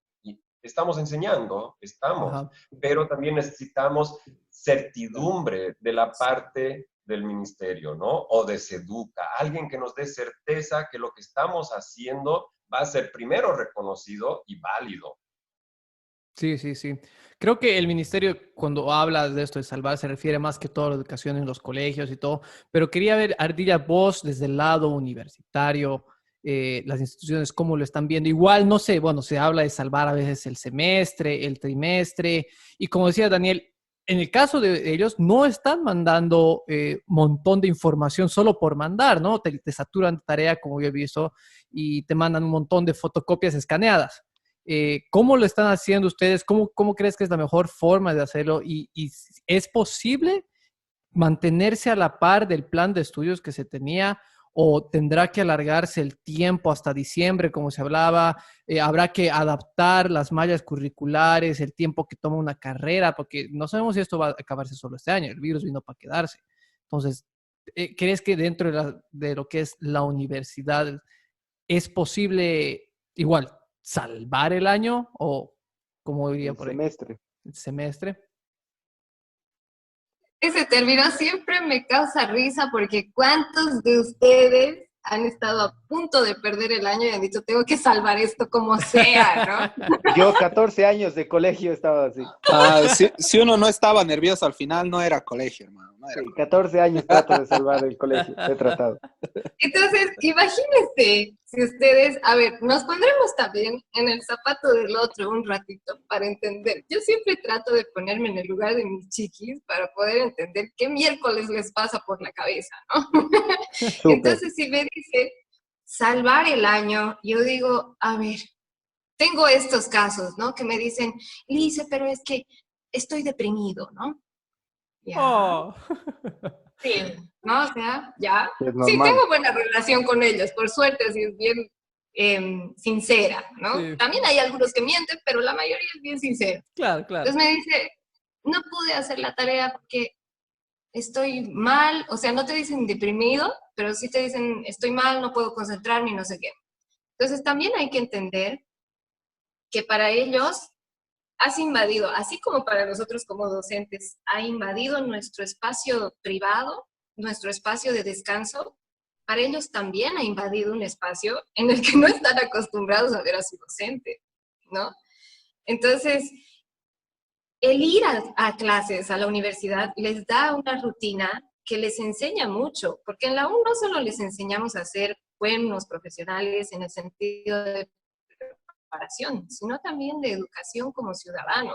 C: enseñando,
D: Ajá.
C: pero también necesitamos certidumbre de la parte del ministerio, ¿no? O de Seduca, alguien que nos dé certeza que lo que estamos haciendo va a ser primero reconocido y válido.
D: Sí, sí, sí. Creo que el ministerio, cuando habla de esto de salvar, se refiere más que todo a la educación en los colegios y todo, pero quería ver, Ardilla, vos desde el lado universitario, las instituciones, cómo lo están viendo. Igual, no sé, bueno, se habla de salvar a veces el semestre, el trimestre, y como decía Daniel, en el caso de ellos, no están mandando un montón de información solo por mandar, ¿no? Te saturan de tarea, como yo he visto, y te mandan un montón de fotocopias escaneadas. ¿Cómo lo están haciendo ustedes? ¿Cómo crees que es la mejor forma de hacerlo? ¿Y es posible mantenerse a la par del plan de estudios que se tenía? ¿O tendrá que alargarse el tiempo hasta diciembre, como se hablaba? ¿Habrá que adaptar las mallas curriculares, el tiempo que toma una carrera? Porque no sabemos si esto va a acabarse solo este año. El virus vino para quedarse. Entonces, ¿crees que dentro de lo que es la universidad es posible igual salvar el año o cómo diría
A: El
D: por ahí?
A: semestre.
D: El semestre.
B: Ese término siempre me causa risa porque ¿cuántos de ustedes han estado a punto de perder el año y han dicho, tengo que salvar esto como sea, ¿no?
A: Yo 14 años de colegio estaba así.
F: Si uno no estaba nervioso al final, no era colegio, hermano. No era
A: Sí,
F: colegio.
A: 14 años trato de salvar el colegio, he tratado.
B: Entonces, imagínense si ustedes, a ver, nos pondremos también en el zapato del otro un ratito para entender. Yo siempre trato de ponerme en el lugar de mis chiquis para poder entender qué miércoles les pasa por la cabeza, ¿no?
A: Súper.
B: Entonces, si me dice salvar el año, yo digo, a ver, tengo estos casos, ¿no? Que me dicen, Lice, pero es que estoy deprimido, ¿no? Ya.
D: Oh.
B: Sí, ¿no? O sea, ya.
A: Es
B: Sí,
A: normal.
B: tengo buena relación con ellos, por suerte, así es bien sincera, ¿no?
D: Sí.
B: También hay algunos que mienten, pero la mayoría es bien sincera.
D: Claro, claro.
B: Entonces me dice, no pude hacer la tarea porque estoy mal, o sea, no te dicen deprimido, pero sí te dicen estoy mal, no puedo concentrarme y no sé qué. Entonces también hay que entender que para ellos has invadido, así como para nosotros como docentes, ha invadido nuestro espacio privado, nuestro espacio de descanso, para ellos también ha invadido un espacio en el que no están acostumbrados a ver a su docente, ¿no? Entonces, el ir a clases, a la universidad, les da una rutina que les enseña mucho, porque en la U no solo les enseñamos a ser buenos profesionales en el sentido de preparación, sino también de educación como ciudadano.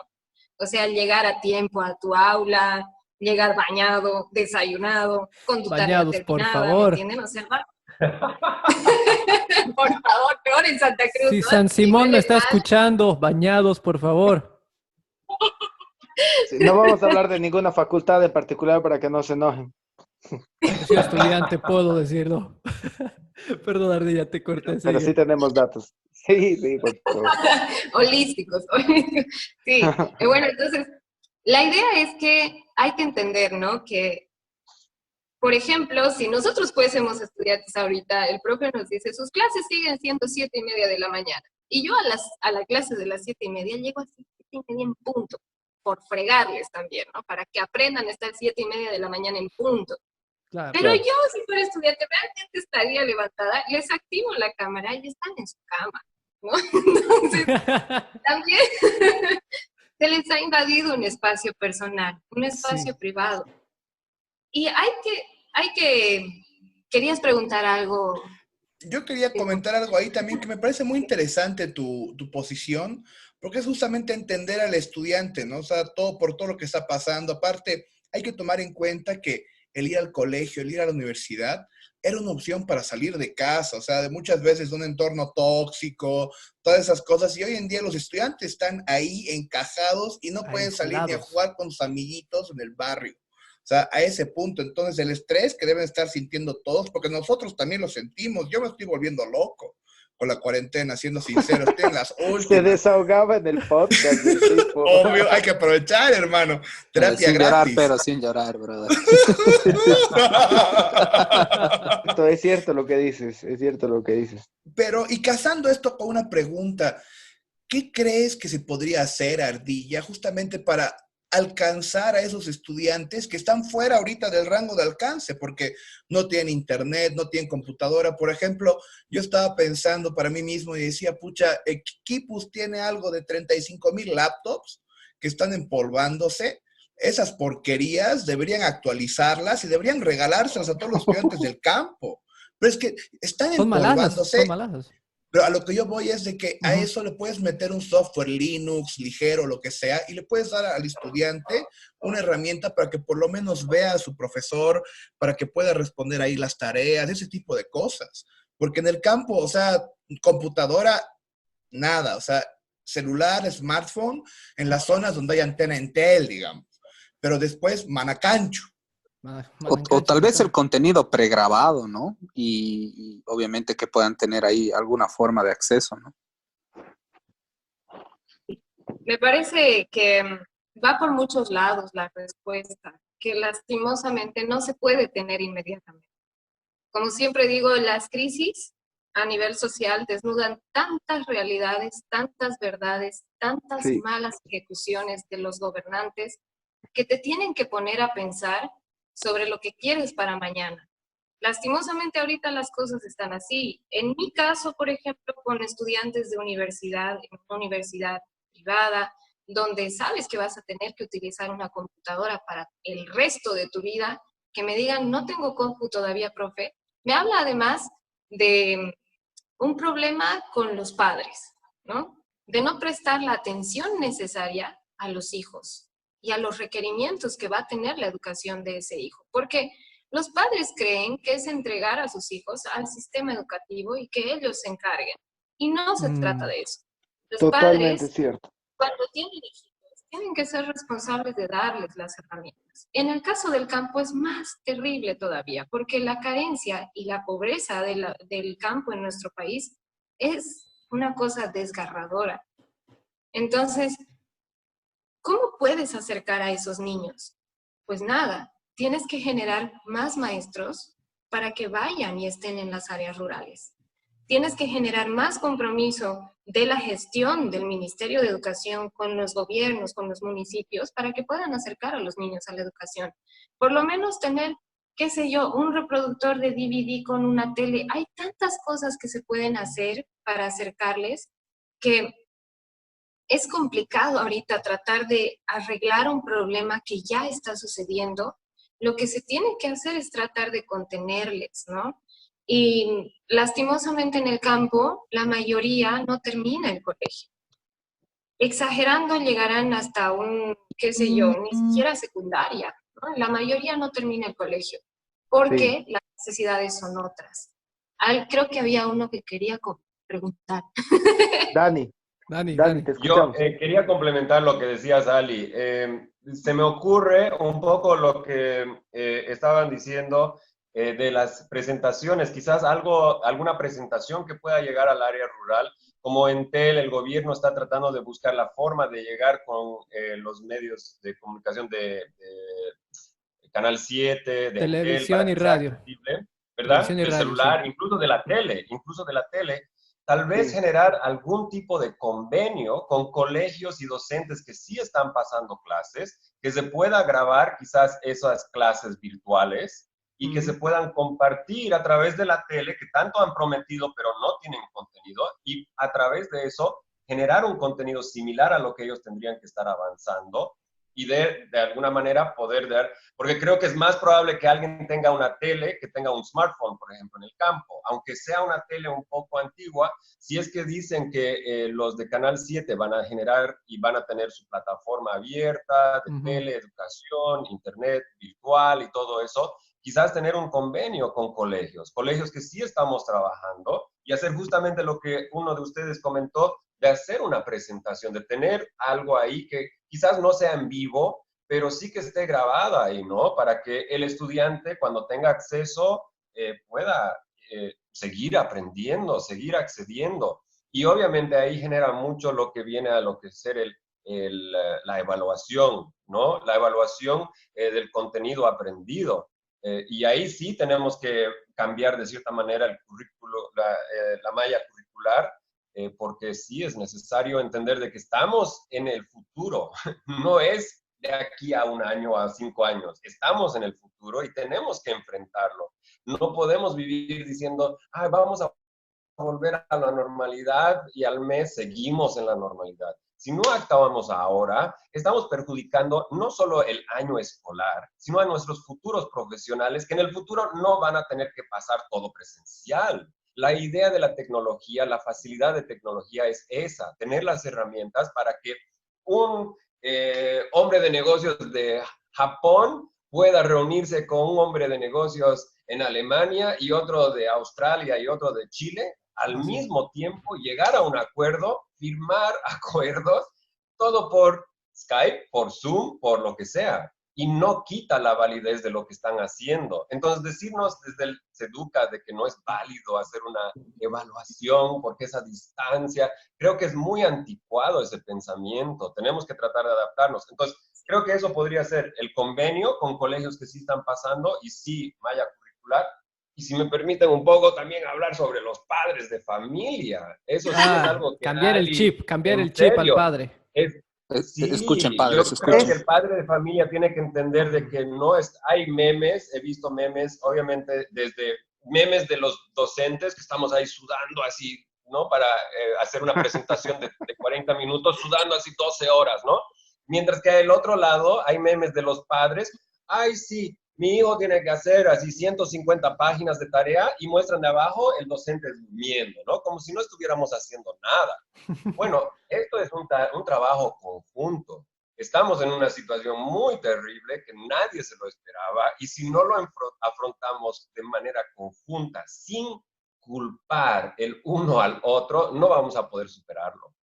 B: O sea, llegar a tiempo a tu aula, llegar bañado, desayunado, con tu tarea
D: Bañados, por
B: terminada, ¿me
D: favor.
B: entienden? O sea, por favor, peor en Santa Cruz,
D: Si
B: ¿no?
D: San Simón
B: Nivel
D: me está
B: mal.
D: escuchando, bañados, por favor.
A: Sí, no vamos a hablar de ninguna facultad en particular para que no se enojen.
D: He sido estudiante, puedo decirlo. Perdón, Ardilla, te corté.
A: Pero sí
D: Sigue.
A: tenemos datos. Sí, sí, por favor.
B: Holísticos. Sí, bueno, entonces, la idea es que hay que entender, ¿no? Que, por ejemplo, si nosotros fuésemos estudiantes ahorita, el profe nos dice, sus clases siguen siendo 7:30 de la mañana. Y yo a la clase de las 7:30 llego a 7:30 en punto, por fregarles también, ¿no? Para que aprendan a estar 7:30 de la mañana en punto.
D: Claro.
B: Pero
A: Claro.
B: yo, si fuera estudiante, realmente estaría levantada, les activo la cámara y están en su cama, ¿no? Entonces, también se les ha invadido un espacio personal, un espacio
D: Sí.
B: privado. Y querías preguntar algo.
E: Yo quería comentar algo ahí también que me parece muy interesante tu posición, porque es justamente entender al estudiante, ¿no? O sea, por todo lo que está pasando. Aparte, hay que tomar en cuenta que el ir al colegio, el ir a la universidad, era una opción para salir de casa, o sea, de muchas veces un entorno tóxico, todas esas cosas. Y hoy en día los estudiantes están ahí encajados y no pueden salir ni a
D: Aislados.
E: jugar con sus amiguitos en el barrio. O sea, a ese punto, entonces el estrés que deben estar sintiendo todos, porque nosotros también lo sentimos, yo me estoy volviendo loco con la cuarentena, siendo sincero, estoy en las
A: Se
E: últimas.
A: desahogaba en el podcast del tipo.
E: Obvio, hay que aprovechar, hermano. Terapia
F: Sin llorar,
E: gratis.
F: pero sin llorar, brother.
A: Esto es cierto lo que dices, es cierto lo que dices.
E: Pero, y casando esto con una pregunta, ¿qué crees que se podría hacer, Ardilla, justamente para alcanzar a esos estudiantes que están fuera ahorita del rango de alcance? Porque no tienen internet, no tienen computadora. Por ejemplo, yo estaba pensando para mí mismo y decía, pucha, Equipus tiene algo de 35,000 laptops que están empolvándose. Esas porquerías deberían actualizarlas y deberían regalárselas a todos los estudiantes del campo. Pero es que están
D: Son malazas,
E: empolvándose.
D: son malazas.
E: Pero a lo que yo voy es de que a eso le puedes meter un software Linux, ligero, lo que sea, y le puedes dar al estudiante una herramienta para que por lo menos vea a su profesor, para que pueda responder ahí las tareas, ese tipo de cosas. Porque en el campo, o sea, computadora, nada, o sea, celular, smartphone, en las zonas donde hay antena Entel, digamos. Pero después, manacancho.
F: O tal vez el contenido pregrabado, ¿no? Y obviamente que puedan tener ahí alguna forma de acceso, ¿no?
B: Me parece que va por muchos lados la respuesta, que lastimosamente no se puede tener inmediatamente. Como siempre digo, las crisis a nivel social desnudan tantas realidades, tantas verdades, tantas
A: Sí.
B: malas ejecuciones de los gobernantes que te tienen que poner a pensar sobre lo que quieres para mañana. Lastimosamente ahorita las cosas están así. En mi caso, por ejemplo, con estudiantes de universidad, en una universidad privada, donde sabes que vas a tener que utilizar una computadora para el resto de tu vida, que me digan, no tengo compu todavía, profe, me habla además de un problema con los padres, ¿no? De no prestar la atención necesaria a los hijos y a los requerimientos que va a tener la educación de ese hijo. Porque los padres creen que es entregar a sus hijos al sistema educativo y que ellos se encarguen. Y no se trata de eso. Los
A: Totalmente
B: padres,
A: cierto.
B: cuando tienen hijitos, tienen que ser responsables de darles las herramientas. En el caso del campo es más terrible todavía, porque la carencia y la pobreza del campo en nuestro país es una cosa desgarradora. Entonces, ¿cómo puedes acercar a esos niños? Pues nada, tienes que generar más maestros para que vayan y estén en las áreas rurales. Tienes que generar más compromiso de la gestión del Ministerio de Educación con los gobiernos, con los municipios, para que puedan acercar a los niños a la educación. Por lo menos tener, qué sé yo, un reproductor de DVD con una tele. Hay tantas cosas que se pueden hacer para acercarles que es complicado ahorita tratar de arreglar un problema que ya está sucediendo. Lo que se tiene que hacer es tratar de contenerles, ¿no? Y lastimosamente en el campo, la mayoría no termina el colegio. Exagerando, llegarán hasta un, qué sé yo, ni siquiera secundaria, ¿no? La mayoría no termina el colegio, porque las necesidades son otras. Creo que había uno que quería preguntar.
A: Dani,
D: Dani.
A: te
C: Yo
A: escuchamos.
C: quería complementar lo que decía Sally. Se me ocurre un poco lo que estaban diciendo de las presentaciones, quizás alguna presentación que pueda llegar al área rural. Como Entel, el gobierno está tratando de buscar la forma de llegar con los medios de comunicación de Canal 7, de Entel,
D: Televisión
C: para
D: y
C: que sea
D: radio.
C: accesible, ¿verdad?
D: Televisión y
C: Del
D: radio, sí.
C: celular, incluso de la tele. Tal vez
A: Sí.
C: generar algún tipo de convenio con colegios y docentes que sí están pasando clases, que se pueda grabar quizás esas clases virtuales y que se puedan compartir a través de la tele, que tanto han prometido pero no tienen contenido, y a través de eso generar un contenido similar a lo que ellos tendrían que estar avanzando y de alguna manera poder dar, porque creo que es más probable que alguien tenga una tele que tenga un smartphone, por ejemplo, en el campo, aunque sea una tele un poco antigua. Si es que dicen que los de Canal 7 van a generar y van a tener su plataforma abierta de tele, educación, internet virtual y todo eso, quizás tener un convenio con colegios que sí estamos trabajando y hacer justamente lo que uno de ustedes comentó, de hacer una presentación, de tener algo ahí que quizás no sea en vivo, pero sí que esté grabada ahí, ¿no? Para que el estudiante, cuando tenga acceso, pueda seguir aprendiendo, seguir accediendo. Y obviamente ahí genera mucho lo que viene a lo que es ser la evaluación, ¿no? La evaluación del contenido aprendido. Y ahí sí tenemos que cambiar de cierta manera el currículo, la malla curricular, porque sí es necesario entender de que estamos en el futuro, no es de aquí a un año, a 5 años, estamos en el futuro y tenemos que enfrentarlo. No podemos vivir diciendo, ay, vamos a volver a la normalidad y al mes seguimos en la normalidad. Si no actuamos ahora, estamos perjudicando no solo el año escolar, sino a nuestros futuros profesionales que en el futuro no van a tener que pasar todo presencial. La idea de la tecnología, la facilidad de tecnología es esa, tener las herramientas para que un hombre de negocios de Japón pueda reunirse con un hombre de negocios en Alemania y otro de Australia y otro de Chile al mismo tiempo, llegar a un acuerdo, firmar acuerdos, todo por Skype, por Zoom, por lo que sea. y no quita la validez de lo que están haciendo. Entonces, decirnos desde el SEDUCA de que no es válido hacer una evaluación porque esa distancia, creo que es muy anticuado ese pensamiento. Tenemos que tratar de adaptarnos. Entonces, creo que eso podría ser el convenio con colegios que sí están pasando y sí, malla curricular. Y si me permiten un poco también hablar sobre los padres de familia. Eso sí es algo que
D: cambiar el chip, cambiar
C: en
D: el chip al
C: serio,
D: padre.
F: Escuchen,
C: sí, yo
F: padres,
C: creo que
F: escuchen.
C: el padre de familia tiene que entender de que no es, hay memes, he visto memes, obviamente desde memes de los docentes que estamos ahí sudando así, ¿no? Para hacer una presentación de 40 minutos, sudando así 12 horas, ¿no? Mientras que al otro lado hay memes de los padres, ay, sí, mi hijo tiene que hacer así 150 páginas de tarea y muestran de abajo el docente durmiendo, ¿no? Como si no estuviéramos haciendo nada. Bueno, esto es un trabajo conjunto. Estamos en una situación muy terrible que nadie se lo esperaba y si no lo afrontamos de manera conjunta, sin culpar el uno al otro, no vamos a poder superarlo.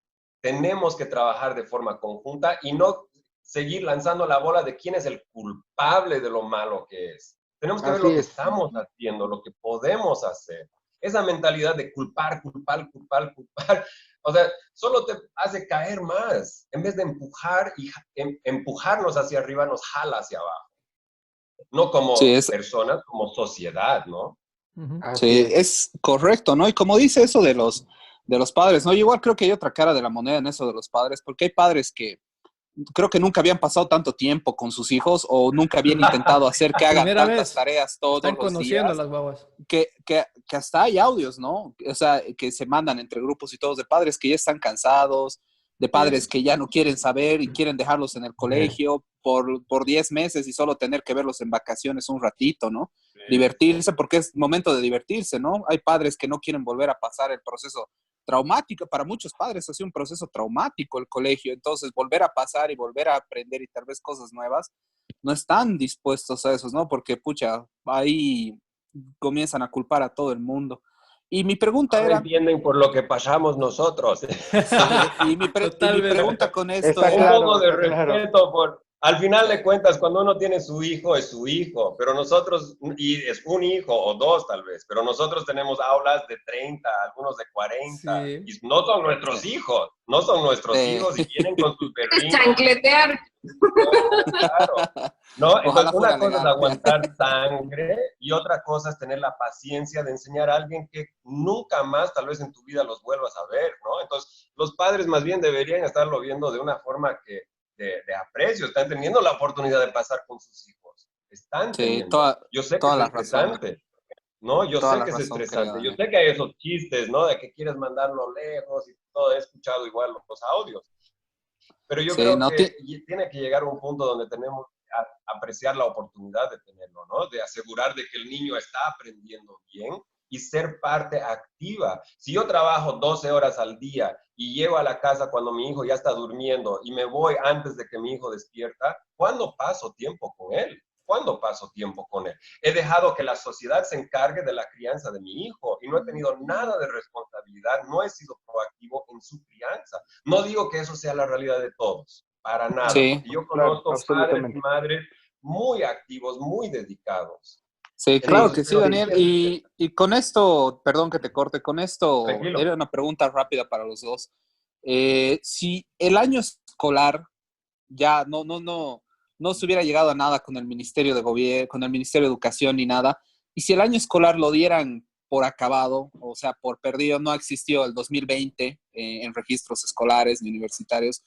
C: Tenemos que trabajar de forma conjunta y no seguir lanzando la bola de quién es el culpable de lo malo que es. Tenemos que ver
A: Así
C: lo que
A: es.
C: estamos haciendo, lo que podemos hacer. Esa mentalidad de culpar, culpar, culpar, culpar, o sea, solo te hace caer más. En vez de empujar y empujarnos hacia arriba, nos jala hacia abajo. No
F: Sí,
C: como personas, como sociedad, ¿no?
A: Así
F: sí,
A: es.
F: es correcto, ¿no? Y como dice eso de los padres, ¿no? Yo igual creo que hay otra cara de la moneda en eso de los padres, porque hay padres que creo que nunca habían pasado tanto tiempo con sus hijos o nunca habían intentado hacer que hagan
D: Primera
F: tantas
D: vez.
F: tareas todos
D: Están
F: los
D: conociendo a
F: días,
D: las guaguas.
F: que hasta hay audios, ¿no? O sea, que se mandan entre grupos y todos de padres que ya están cansados, de padres que ya no quieren saber y quieren dejarlos en el colegio por 10 meses y solo tener que verlos en vacaciones un ratito, ¿no? Divertirse, porque es momento de divertirse, ¿no? Hay padres que no quieren volver a pasar el proceso traumático. Para muchos padres ha sido un proceso traumático el colegio, entonces volver a pasar y volver a aprender y tal vez cosas nuevas, no están dispuestos a eso, ¿no? Porque, pucha, ahí comienzan a culpar a todo el mundo. Y mi pregunta
C: No
F: era,
C: entienden por lo que pasamos nosotros.
F: y mi
D: Totalmente.
F: pregunta con esto
A: Está
C: Un
F: era,
C: poco
A: claro,
C: de
A: está claro.
C: respeto por... Al final de
F: sí,
C: cuentas, cuando uno tiene su hijo, es su hijo, pero nosotros, y es un hijo o dos tal vez, pero nosotros tenemos aulas de 30, algunos de 40,
D: Sí.
C: y no son nuestros
F: sí,
C: hijos, no son nuestros hijos y vienen con sus
B: Es
C: berrinches.
B: chancletear.
C: Claro, ¿no?
F: ojalá
C: Entonces,
F: fuera
C: una cosa es
F: legal.
C: aguantar sangre y otra cosa es tener la paciencia de enseñar a alguien que nunca más tal vez en tu vida los vuelvas a ver, ¿no? Entonces, los padres más bien deberían estarlo viendo de una forma que de aprecio, están teniendo la oportunidad de pasar con sus hijos, están
F: Sí,
C: teniendo. Yo sé que
F: toda
C: es
F: la razón,
C: estresante, ¿no? Yo
F: toda
C: sé
F: la
C: que es
F: razón,
C: estresante,
F: querido
C: yo
F: Daniel.
C: sé que hay esos chistes, ¿no? De que quieres mandarlo lejos y todo, he escuchado igual los audios, pero yo
F: Sí,
C: creo
F: no,
C: que tiene que llegar a un punto donde tenemos que apreciar la oportunidad de tenerlo, ¿no? De asegurar de que el niño está aprendiendo bien y ser parte activa. Si yo trabajo 12 horas al día y llego a la casa cuando mi hijo ya está durmiendo y me voy antes de que mi hijo despierta, ¿cuándo paso tiempo con él? ¿Cuándo paso tiempo con él? He dejado que la sociedad se encargue de la crianza de mi hijo y no he tenido nada de responsabilidad, no he sido proactivo en su crianza. No digo que eso sea la realidad de todos, para nada,
F: sí,
C: porque yo
A: Claro,
C: conozco padres y
A: absolutamente.
C: madres muy activos, muy dedicados.
F: sí, claro
A: Sí,
F: que
C: Entonces
F: sí,
C: creo que
A: sí.
F: Daniel. Y con esto, perdón que te corte, con esto
C: tranquilo.
F: era una pregunta rápida para los dos. Si el año escolar ya no se hubiera llegado a nada con el Ministerio de Gobierno, con el Ministerio de Educación ni nada, y si el año escolar lo dieran por acabado, o sea, por perdido, no existió el 2020 en registros escolares ni universitarios,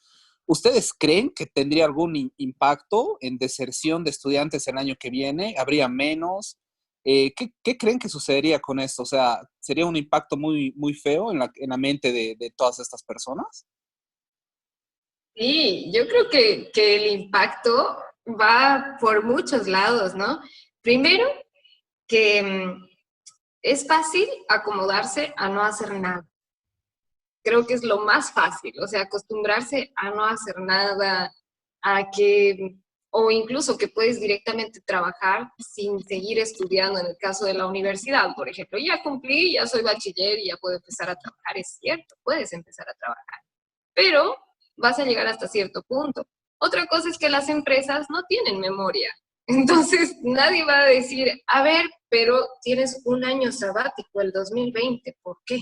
F: ¿ustedes creen que tendría algún impacto en deserción de estudiantes el año que viene? ¿Habría menos? ¿Qué creen que sucedería con esto? O sea, ¿sería un impacto muy, muy feo en la mente de todas estas personas?
B: Sí, yo creo que el impacto va por muchos lados, ¿no? Primero, que es fácil acomodarse a no hacer nada. Creo que es lo más fácil, o sea, acostumbrarse a no hacer nada, a que, o incluso que puedes directamente trabajar sin seguir estudiando, en el caso de la universidad, por ejemplo. Ya cumplí, ya soy bachiller y ya puedo empezar a trabajar, es cierto, puedes empezar a trabajar, pero vas a llegar hasta cierto punto. Otra cosa es que las empresas no tienen memoria. Entonces, nadie va a decir, a ver, pero tienes un año sabático, el 2020, ¿por qué?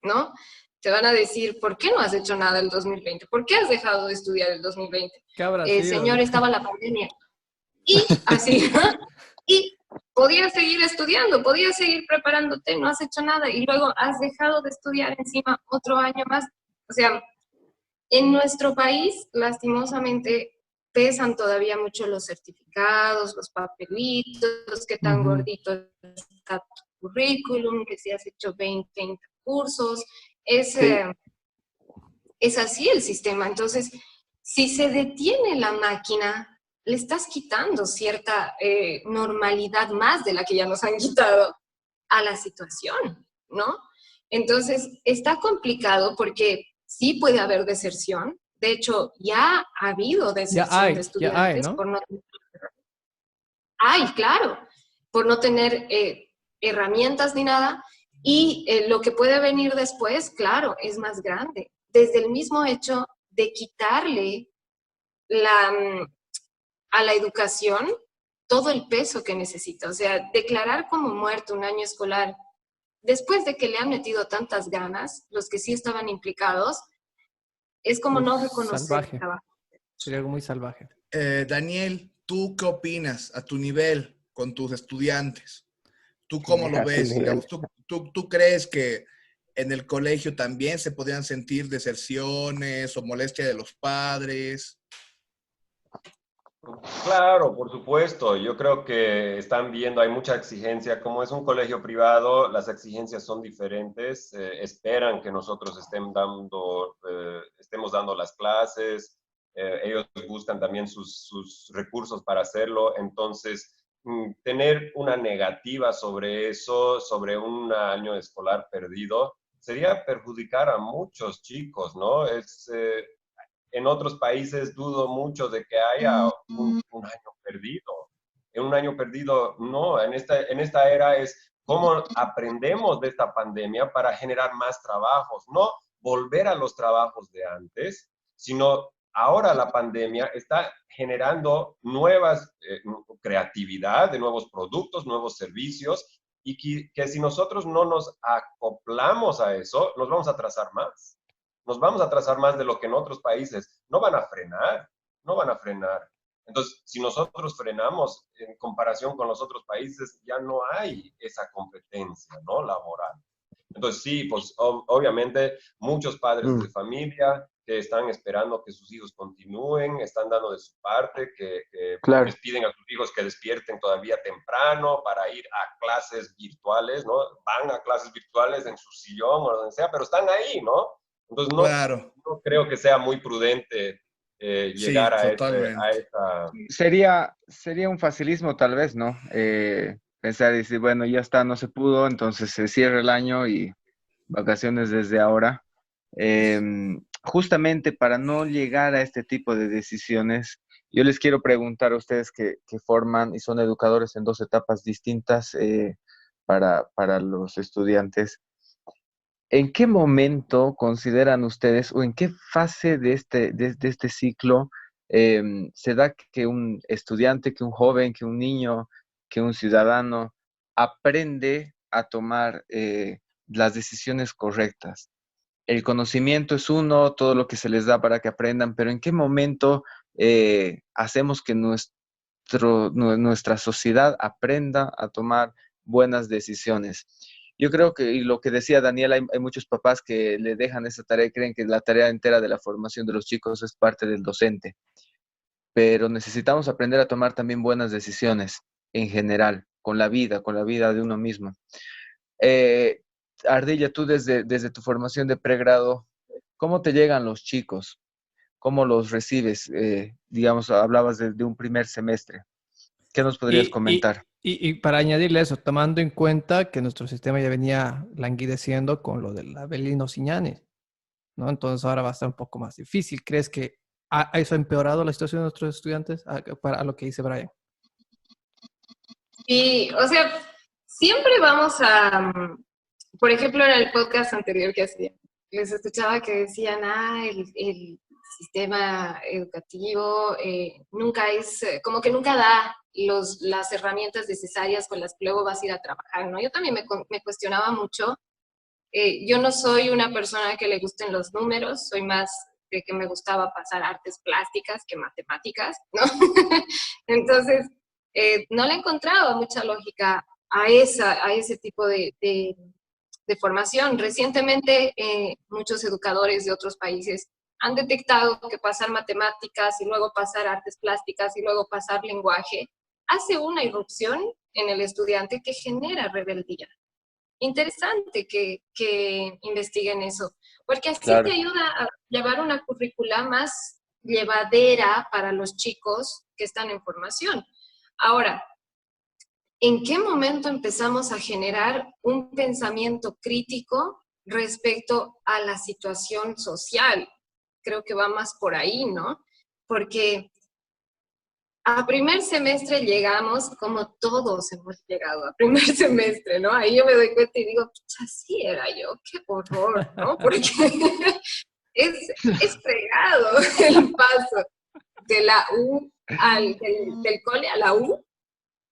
B: ¿No? Te van a decir, ¿por qué no has hecho nada el 2020? ¿Por qué has dejado de estudiar el 2020?
D: ¿Qué habrá sido?
B: Señor, estaba la pandemia. Y así, y podías seguir estudiando, podías seguir preparándote, no has hecho nada y luego has dejado de estudiar encima otro año más. O sea, en nuestro país, lastimosamente, pesan todavía mucho los certificados, los papelitos, qué tan gordito está tu currículum, que si has hecho 20, 30 cursos. Es así el sistema. Entonces, si se detiene la máquina, le estás quitando cierta normalidad más de la que ya nos han quitado a la situación, ¿no? Entonces, está complicado porque sí puede haber deserción. De hecho, ya ha habido deserción de estudiantes
D: ¿no?
B: por no... Hay, claro, por no tener herramientas ni nada. Y lo que puede venir después, claro, es más grande. Desde el mismo hecho de quitarle a la educación todo el peso que necesita. O sea, declarar como muerto un año escolar después de que le han metido tantas ganas, los que sí estaban implicados, es como no reconocer
D: salvaje.
B: el trabajo.
D: Sería algo muy salvaje.
E: Daniel, ¿tú qué opinas a tu nivel con tus estudiantes? ¿Tú cómo lo ves? Digamos, ¿tú crees que en el colegio también se podrían sentir deserciones o molestia de los padres?
C: Claro, por supuesto. Yo creo que están viendo, hay mucha exigencia. Como es un colegio privado, las exigencias son diferentes. Esperan que nosotros estemos dando las clases. Ellos buscan también sus recursos para hacerlo. Entonces, tener una negativa sobre eso, sobre un año escolar perdido, sería perjudicar a muchos chicos, ¿no? En otros países dudo mucho de que haya un año perdido. En un año perdido, no. En esta era es cómo aprendemos de esta pandemia para generar más trabajos. No volver a los trabajos de antes, sino ahora la pandemia está generando nuevas creatividad de nuevos productos, nuevos servicios, y que si nosotros no nos acoplamos a eso, nos vamos a atrasar más. Nos vamos a atrasar más de lo que en otros países no van a frenar, no van a frenar. Entonces, si nosotros frenamos en comparación con los otros países, ya no hay esa competencia, ¿no? Laboral. Entonces, sí, pues obviamente muchos padres de familia que están esperando que sus hijos continúen, están dando de su parte, que
A: Claro.
C: les piden a sus hijos que despierten todavía temprano para ir a clases virtuales, ¿no? Van a clases virtuales en su sillón o donde sea, pero están ahí, ¿no? Entonces, no creo que sea muy prudente llegar a esa...
A: Sería un facilismo tal vez, ¿no? Pensar y decir, bueno, ya está, no se pudo, entonces se cierra el año y vacaciones desde ahora. Justamente para no llegar a este tipo de decisiones, yo les quiero preguntar a ustedes que forman y son educadores en dos etapas distintas para los estudiantes. ¿En qué momento consideran ustedes o en qué fase de este ciclo se da que un estudiante, que un joven, que un niño, que un ciudadano aprende a tomar las decisiones correctas? El conocimiento es uno, todo lo que se les da para que aprendan, pero ¿en qué momento hacemos que nuestra sociedad aprenda a tomar buenas decisiones? Yo creo que, y lo que decía Daniel, hay muchos papás que le dejan esa tarea y creen que la tarea entera de la formación de los chicos es parte del docente, pero necesitamos aprender a tomar también buenas decisiones en general, con la vida de uno mismo. Ardilla, tú desde tu formación de pregrado, ¿cómo te llegan los chicos? ¿Cómo los recibes? Digamos, hablabas de un primer semestre. ¿Qué nos podrías comentar?
D: Y para añadirle eso, tomando en cuenta que nuestro sistema ya venía languideciendo con lo del Avelino Ciñanes, ¿no? Entonces ahora va a estar un poco más difícil. ¿Crees que eso ha empeorado la situación de nuestros estudiantes para lo que dice Brian?
B: Sí, o sea, siempre vamos a, por ejemplo, en el podcast anterior que hacía, les escuchaba que decían, el sistema educativo nunca es, como que nunca da las herramientas necesarias con las que luego vas a ir a trabajar, ¿no? Yo también me cuestionaba mucho. Yo no soy una persona que le gusten los números, soy más de que me gustaba pasar artes plásticas que matemáticas, ¿no? Entonces, no le encontraba mucha lógica a ese tipo de formación. Recientemente, muchos educadores de otros países han detectado que pasar matemáticas y luego pasar artes plásticas y luego pasar lenguaje hace una irrupción en el estudiante que genera rebeldía. Interesante que investiguen eso, porque así
A: Claro.
B: te ayuda a llevar una currícula más llevadera para los chicos que están en formación. Ahora, ¿en qué momento empezamos a generar un pensamiento crítico respecto a la situación social? Creo que va más por ahí, ¿no? Porque a primer semestre llegamos, como todos hemos llegado a primer semestre, ¿no? Ahí yo me doy cuenta y digo, así era yo, qué horror, ¿no? Porque es fregado el paso de la U del cole a la U,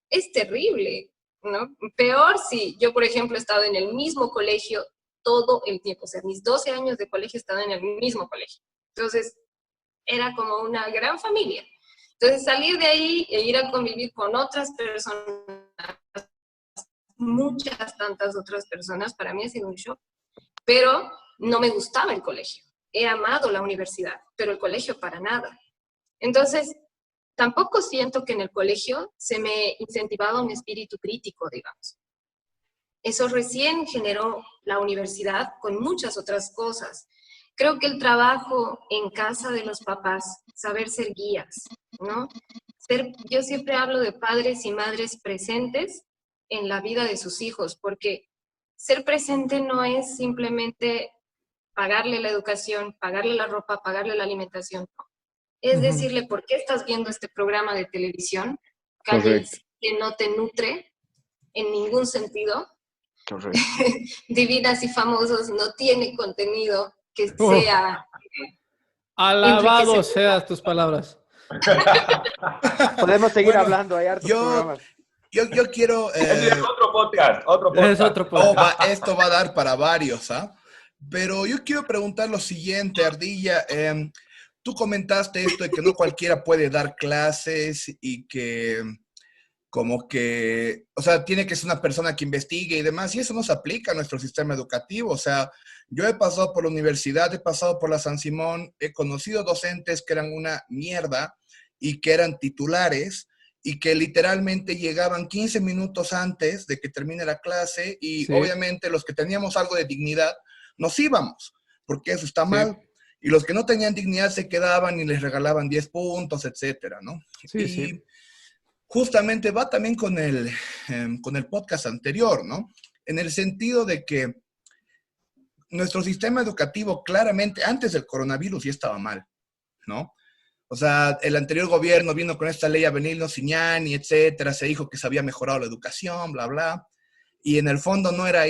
B: es terrible, ¿no? Peor si yo, por ejemplo, he estado en el mismo colegio todo el tiempo, o sea, mis 12 años de colegio he estado en el mismo colegio. Entonces, era como una gran familia. Entonces, salir de ahí e ir a convivir con otras personas, muchas tantas otras personas, para mí ha sido un shock. Pero no me gustaba el colegio. He amado la universidad, pero el colegio para nada. Entonces, tampoco siento que en el colegio se me incentivaba un espíritu crítico, digamos. Eso recién generó la universidad con muchas otras cosas. Creo que el trabajo en casa de los papás, saber ser guías, ¿no? Yo siempre hablo de padres y madres presentes en la vida de sus hijos, porque ser presente no es simplemente pagarle la educación, pagarle la ropa, pagarle la alimentación. Es decirle, ¿por qué estás viendo este programa de televisión? Que no te nutre en ningún sentido.
A: Correcto.
B: Divinas y Famosos no tiene contenido que sea...
D: Alabado sean tus palabras.
A: Podemos seguir
E: Bueno,
A: hablando, hay hartos programas.
E: Yo quiero...
C: Es otro podcast, otro podcast.
D: Es otro podcast.
E: esto va a dar para varios, ¿ah? Pero yo quiero preguntar lo siguiente, Ardilla. Tú comentaste esto de que no cualquiera puede dar clases y que como que, o sea, tiene que ser una persona que investigue y demás, y eso no se aplica a nuestro sistema educativo. O sea, yo he pasado por la universidad, he pasado por la San Simón, he conocido docentes que eran una mierda y que eran titulares y que literalmente llegaban 15 minutos antes de que termine la clase y
D: Sí.
E: obviamente los que teníamos algo de dignidad nos íbamos, porque eso está
D: Sí.
E: mal. Y los que no tenían dignidad se quedaban y les regalaban 10 puntos, etcétera, ¿no?
D: Sí,
E: y
D: sí.
E: justamente va también con el podcast anterior, ¿no? En el sentido de que nuestro sistema educativo claramente antes del coronavirus ya estaba mal, ¿no? O sea, el anterior gobierno vino con esta ley Avenil Signani, etcétera, se dijo que se había mejorado la educación, bla, bla. Y en el fondo no era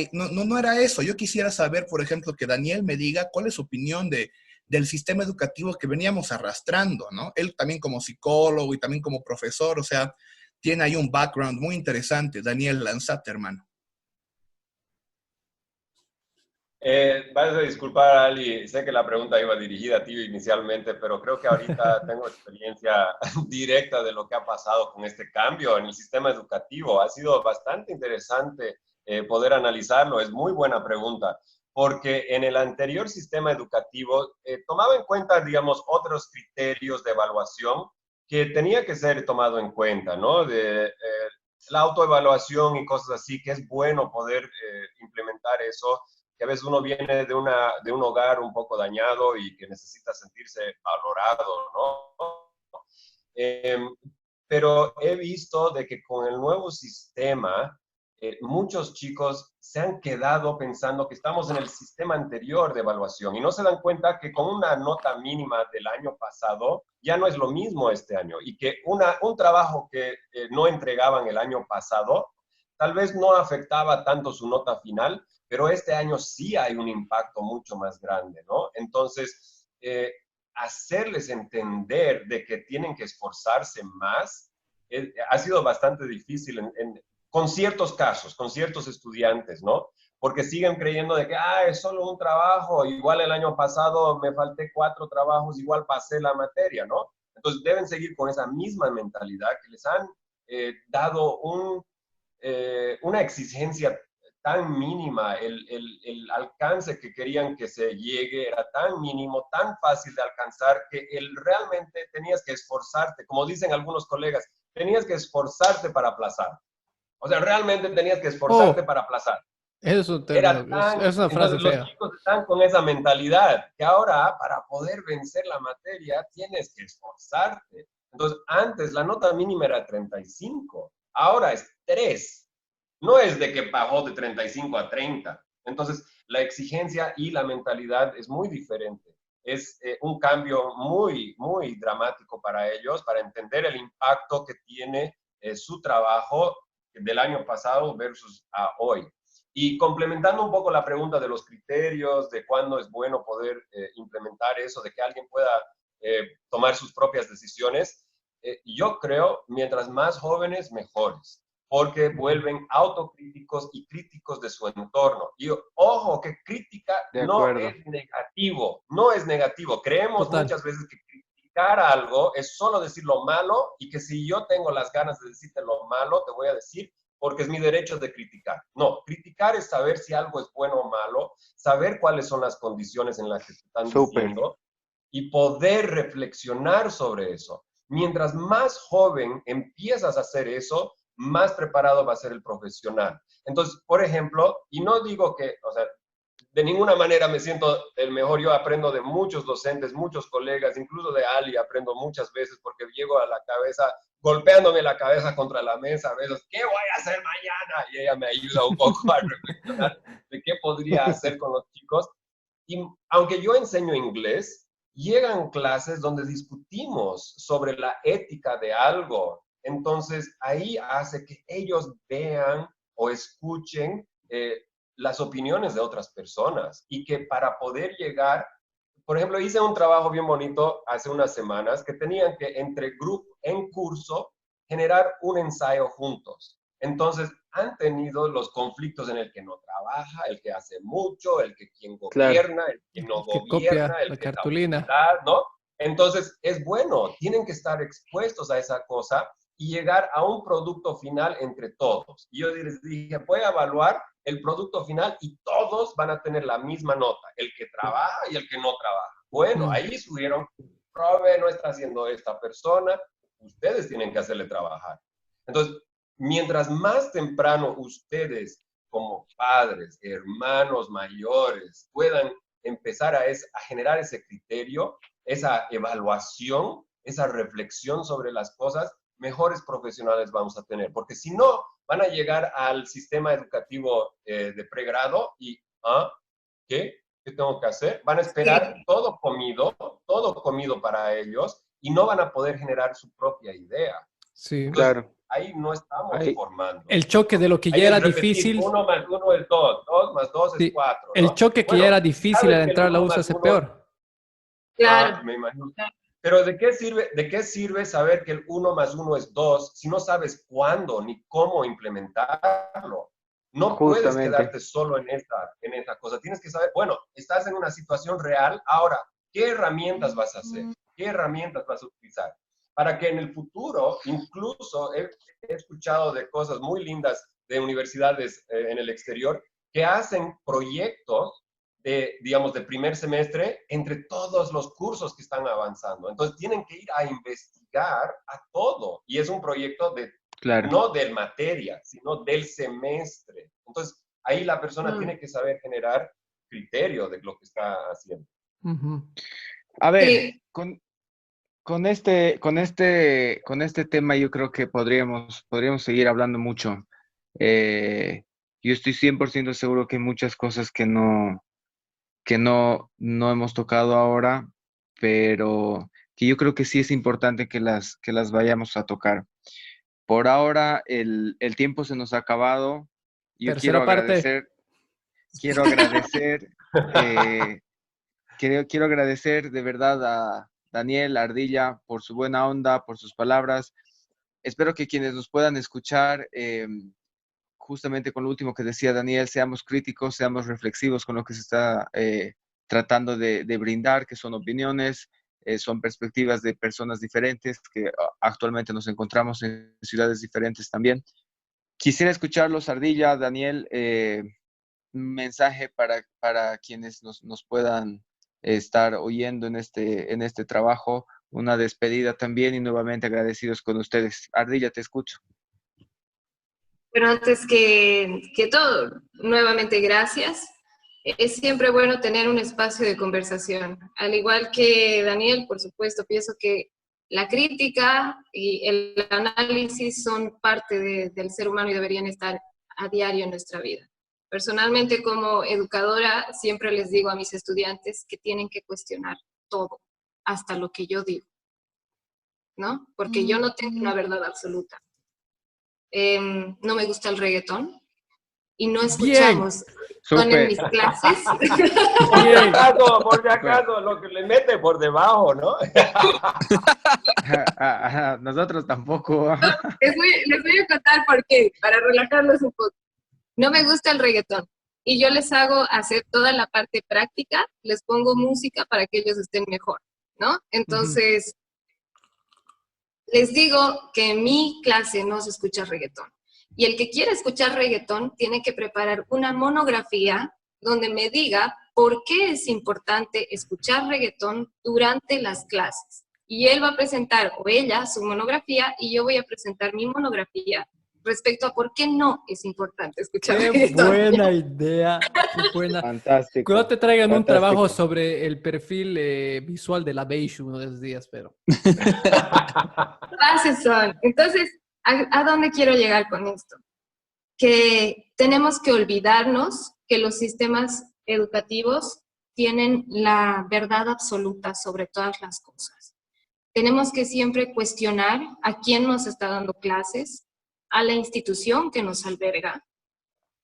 E: eso. Yo quisiera saber, por ejemplo, que Daniel me diga cuál es su opinión del sistema educativo que veníamos arrastrando, ¿no? Él también como psicólogo y también como profesor, o sea, tiene ahí un background muy interesante. Daniel, lanzate, hermano.
C: Vas a disculpar, Ali, sé que la pregunta iba dirigida a ti inicialmente, pero creo que ahorita tengo experiencia directa de lo que ha pasado con este cambio en el sistema educativo. Ha sido bastante interesante poder analizarlo. Es muy buena pregunta, porque en el anterior sistema educativo tomaba en cuenta, digamos, otros criterios de evaluación que tenía que ser tomado en cuenta, ¿no? La autoevaluación y cosas así, que es bueno poder implementar eso, que a veces uno viene de un hogar un poco dañado y que necesita sentirse valorado, ¿no? Pero he visto de que con el nuevo sistema, muchos chicos se han quedado pensando que estamos en el sistema anterior de evaluación y no se dan cuenta que con una nota mínima del año pasado ya no es lo mismo este año y que un trabajo que no entregaban el año pasado tal vez no afectaba tanto su nota final, pero este año sí hay un impacto mucho más grande, ¿no? Entonces, hacerles entender de que tienen que esforzarse más, ha sido bastante difícil con ciertos casos, con ciertos estudiantes, ¿no? Porque siguen creyendo de que, es solo un trabajo, igual el año pasado me falté 4 trabajos, igual pasé la materia, ¿no? Entonces deben seguir con esa misma mentalidad que les han dado una exigencia tan mínima, el alcance que querían que se llegue era tan mínimo, tan fácil de alcanzar, que realmente tenías que esforzarte, como dicen algunos colegas, tenías que esforzarte para aplazar. O sea, realmente tenías que esforzarte para aplazar.
D: Es un
C: Era
D: término, es una frase
C: entonces
D: fea.
C: los chicos están con esa mentalidad, que ahora para poder vencer la materia tienes que esforzarte. Entonces, antes la nota mínima era 35, ahora es 3. No es de que bajó de 35 a 30. Entonces, la exigencia y la mentalidad es muy diferente. Es un cambio muy, muy dramático para ellos, para entender el impacto que tiene su trabajo del año pasado versus a hoy. Y complementando un poco la pregunta de los criterios, de cuándo es bueno poder implementar eso, de que alguien pueda tomar sus propias decisiones, yo creo, mientras más jóvenes, mejores, porque vuelven autocríticos y críticos de su entorno. Y ojo, que crítica no es negativo, no es negativo. Creemos muchas veces que criticar algo es solo decir lo malo, y que si yo tengo las ganas de decirte lo malo, te voy a decir porque es mi derecho de criticar. No, criticar es saber si algo es bueno o malo, saber cuáles son las condiciones en las que se están diciendo y poder reflexionar sobre eso. Mientras más joven empiezas a hacer eso, más preparado va a ser el profesional. Entonces, por ejemplo, y no digo que, o sea, de ninguna manera me siento el mejor, yo aprendo de muchos docentes, muchos colegas, incluso de Ali aprendo muchas veces porque llego a la cabeza, golpeándome la cabeza contra la mesa a veces, ¿qué voy a hacer mañana? Y ella me ayuda un poco a reflexionar de qué podría hacer con los chicos. Y aunque yo enseño inglés, llegan clases donde discutimos sobre la ética de algo. Entonces, ahí hace que ellos vean o escuchen las opiniones de otras personas, y que para poder llegar, por ejemplo, hice un trabajo bien bonito hace unas semanas que tenían que entre grupo en curso generar un ensayo juntos. Entonces han tenido los conflictos en el que no trabaja, el que hace mucho, el que quien gobierna, el que no gobierna, el
D: la
C: que
D: cartulina,
C: ¿no? Entonces es bueno, tienen que estar expuestos a esa cosa y llegar a un producto final entre todos. Y yo les dije, voy a evaluar el producto final y todos van a tener la misma nota, el que trabaja y el que no trabaja. Bueno, ahí subieron, profe, no está haciendo esta persona, ustedes tienen que hacerle trabajar. Entonces, mientras más temprano ustedes como padres, hermanos mayores, puedan empezar a generar ese criterio, esa evaluación, esa reflexión sobre las cosas, mejores profesionales vamos a tener. Porque si no, van a llegar al sistema educativo de pregrado y, ¿qué? ¿Qué tengo que hacer? Van a esperar todo comido para ellos, y no van a poder generar su propia idea.
D: Sí,
C: entonces, claro. Ahí no estamos formando.
D: El choque de lo que ya era difícil.
C: 1 más 1 es 2, 2 más 2 es 4. ¿no?
D: El choque que ya era difícil al entrar a la U se hace peor.
B: Claro.
C: Me imagino. Pero ¿de qué sirve saber que el 1 más 1 es 2 si no sabes cuándo ni cómo implementarlo? No puedes quedarte solo en esa cosa. Tienes que saber, bueno, estás en una situación real, ahora, ¿qué herramientas vas a hacer? ¿Qué herramientas vas a utilizar? Para que en el futuro, incluso he escuchado de cosas muy lindas de universidades en el exterior que hacen proyectos digamos, de primer semestre entre todos los cursos que están avanzando. Entonces tienen que ir a investigar a todo. Y es un proyecto no del materia, sino del semestre. Entonces ahí la persona tiene que saber generar criterio de lo que está haciendo.
A: A ver, con este tema yo creo que podríamos seguir hablando mucho. Yo estoy 100% seguro que hay muchas cosas que no hemos tocado ahora, pero que yo creo que sí es importante que las vayamos a tocar. Por ahora el tiempo se nos ha acabado. Yo quiero agradecer quiero agradecer de verdad a Daniel Ardilla por su buena onda, por sus palabras. Espero que quienes nos puedan escuchar, justamente con lo último que decía Daniel, seamos críticos, seamos reflexivos con lo que se está tratando de brindar, que son opiniones, son perspectivas de personas diferentes, que actualmente nos encontramos en ciudades diferentes también. Quisiera escucharlos, Ardilla, Daniel, un mensaje para quienes nos puedan estar oyendo en este trabajo, una despedida también y nuevamente agradecidos con ustedes. Ardilla, te escucho.
B: Pero antes que todo, nuevamente gracias. Es siempre bueno tener un espacio de conversación. Al igual que Daniel, por supuesto, pienso que la crítica y el análisis son parte del ser humano y deberían estar a diario en nuestra vida. Personalmente, como educadora, siempre les digo a mis estudiantes que tienen que cuestionar todo, hasta lo que yo digo, ¿no? Porque yo no tengo una verdad absoluta. No me gusta el reggaetón y no escuchamos reggaetón en mis clases.
C: Por si acaso, lo que le mete por debajo, ¿no?
A: Nosotros tampoco.
B: Les voy a contar por qué, para relajarlos un poco. No me gusta el reggaetón y yo les hago hacer toda la parte práctica, les pongo música para que ellos estén mejor, ¿no? Entonces, les digo que en mi clase no se escucha reggaetón. Y el que quiera escuchar reggaetón tiene que preparar una monografía donde me diga por qué es importante escuchar reggaetón durante las clases. Y él va a presentar, o ella, su monografía, y yo voy a presentar mi monografía respecto a por qué no es importante escuchar reggaetón.
D: Buena idea, qué buena.
A: Fantástico.
D: Cuando te traigan
A: fantástico.
D: un trabajo sobre el perfil visual de la Beishu uno de esos días, pero.
B: Bases son. Entonces, ¿a dónde quiero llegar con esto? Que tenemos que olvidarnos que los sistemas educativos tienen la verdad absoluta sobre todas las cosas. Tenemos que siempre cuestionar a quién nos está dando clases, a la institución que nos alberga,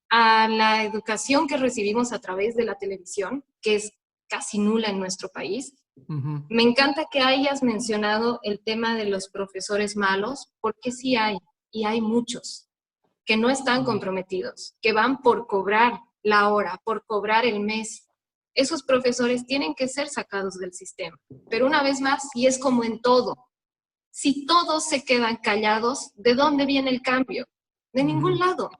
B: a la educación que recibimos a través de la televisión, que es casi nula en nuestro país. Me encanta que hayas mencionado el tema de los profesores malos, porque sí hay, y hay muchos, que no están comprometidos, que van por cobrar la hora, por cobrar el mes. Esos profesores tienen que ser sacados del sistema. Pero una vez más, y es como en todo, si todos se quedan callados, ¿de dónde viene el cambio? De ningún lado.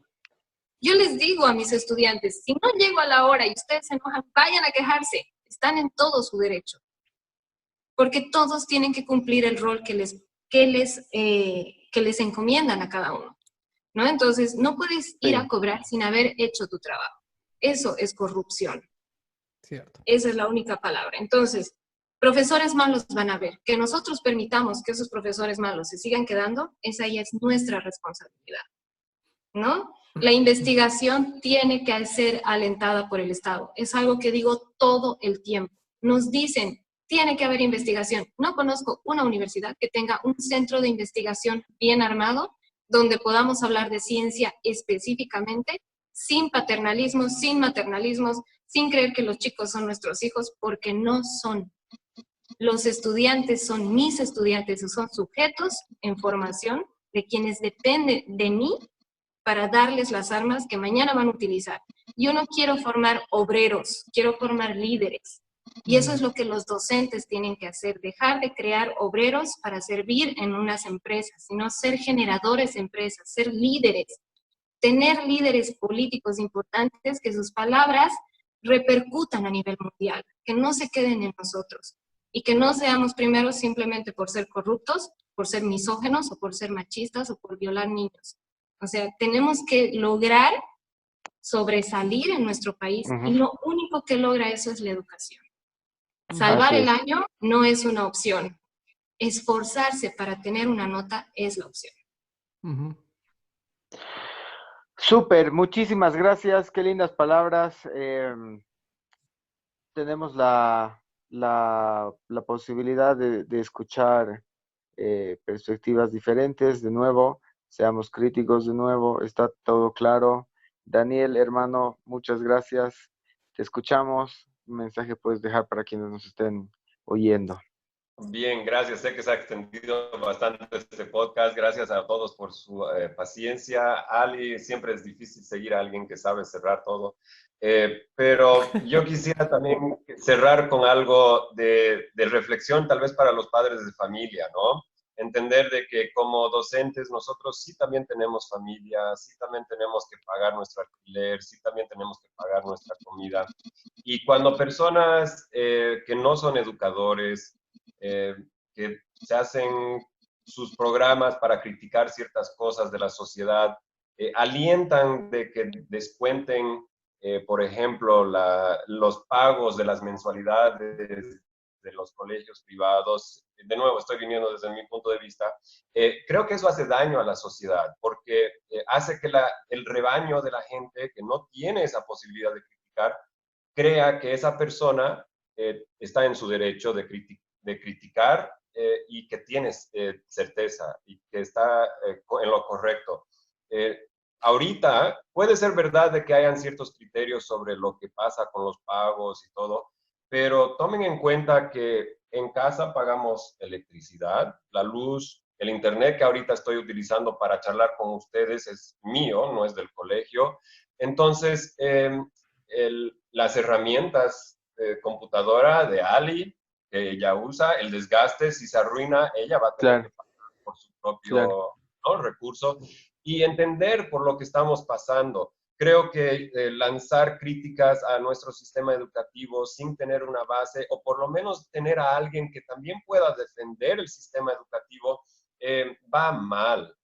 B: Yo les digo a mis estudiantes, si no llego a la hora y ustedes se enojan, vayan a quejarse. Están en todo su derecho. Porque todos tienen que cumplir el rol que les encomiendan a cada uno, ¿no? Entonces, no puedes ir a cobrar sin haber hecho tu trabajo. Eso es corrupción.
D: Cierto.
B: Esa es la única palabra. Entonces, profesores malos van a ver. Que nosotros permitamos que esos profesores malos se sigan quedando, esa ya es nuestra responsabilidad, ¿no? La investigación tiene que ser alentada por el Estado. Es algo que digo todo el tiempo. Nos dicen, tiene que haber investigación. No conozco una universidad que tenga un centro de investigación bien armado donde podamos hablar de ciencia específicamente, sin paternalismos, sin maternalismos, sin creer que los chicos son nuestros hijos, porque no son. Los estudiantes son mis estudiantes, son sujetos en formación de quienes dependen de mí para darles las armas que mañana van a utilizar. Yo no quiero formar obreros, quiero formar líderes. Y eso es lo que los docentes tienen que hacer, dejar de crear obreros para servir en unas empresas, sino ser generadores de empresas, ser líderes, tener líderes políticos importantes que sus palabras repercutan a nivel mundial, que no se queden en nosotros y que no seamos primeros simplemente por ser corruptos, por ser misógenos o por ser machistas o por violar niños. O sea, tenemos que lograr sobresalir en nuestro país y lo único que logra eso es la educación. Salvar el año no es una opción. Esforzarse para tener una nota es la opción.
A: Súper, muchísimas gracias, qué lindas palabras. Tenemos la posibilidad de escuchar perspectivas diferentes de nuevo, seamos críticos de nuevo, está todo claro. Daniel, hermano, muchas gracias, te escuchamos, mensaje puedes dejar para quienes nos estén oyendo?
C: Bien, gracias. Sé que se ha extendido bastante este podcast. Gracias a todos por su paciencia. Ali, siempre es difícil seguir a alguien que sabe cerrar todo. Pero yo quisiera también cerrar con algo de reflexión, tal vez para los padres de familia, ¿no? Entender de que como docentes nosotros sí también tenemos familia, sí también tenemos que pagar nuestro alquiler, sí también tenemos que pagar nuestra comida. Y cuando personas que no son educadores, eh, que se hacen sus programas para criticar ciertas cosas de la sociedad, alientan de que descuenten, por ejemplo, los pagos de las mensualidades de los colegios privados. De nuevo, estoy viniendo desde mi punto de vista. Creo que eso hace daño a la sociedad porque hace que el rebaño de la gente que no tiene esa posibilidad de criticar crea que esa persona está en su derecho de criticar y que tiene certeza y que está en lo correcto. Ahorita puede ser verdad de que hayan ciertos criterios sobre lo que pasa con los pagos y todo, pero tomen en cuenta que en casa pagamos electricidad, la luz, el internet que ahorita estoy utilizando para charlar con ustedes es mío, no es del colegio. Entonces, las herramientas de computadora de Ali, que ella usa, el desgaste, si se arruina, ella va a tener que pagar por su propio ¿no? recurso y entender por lo que estamos pasando. Creo que lanzar críticas a nuestro sistema educativo sin tener una base, o por lo menos tener a alguien que también pueda defender el sistema educativo, va mal.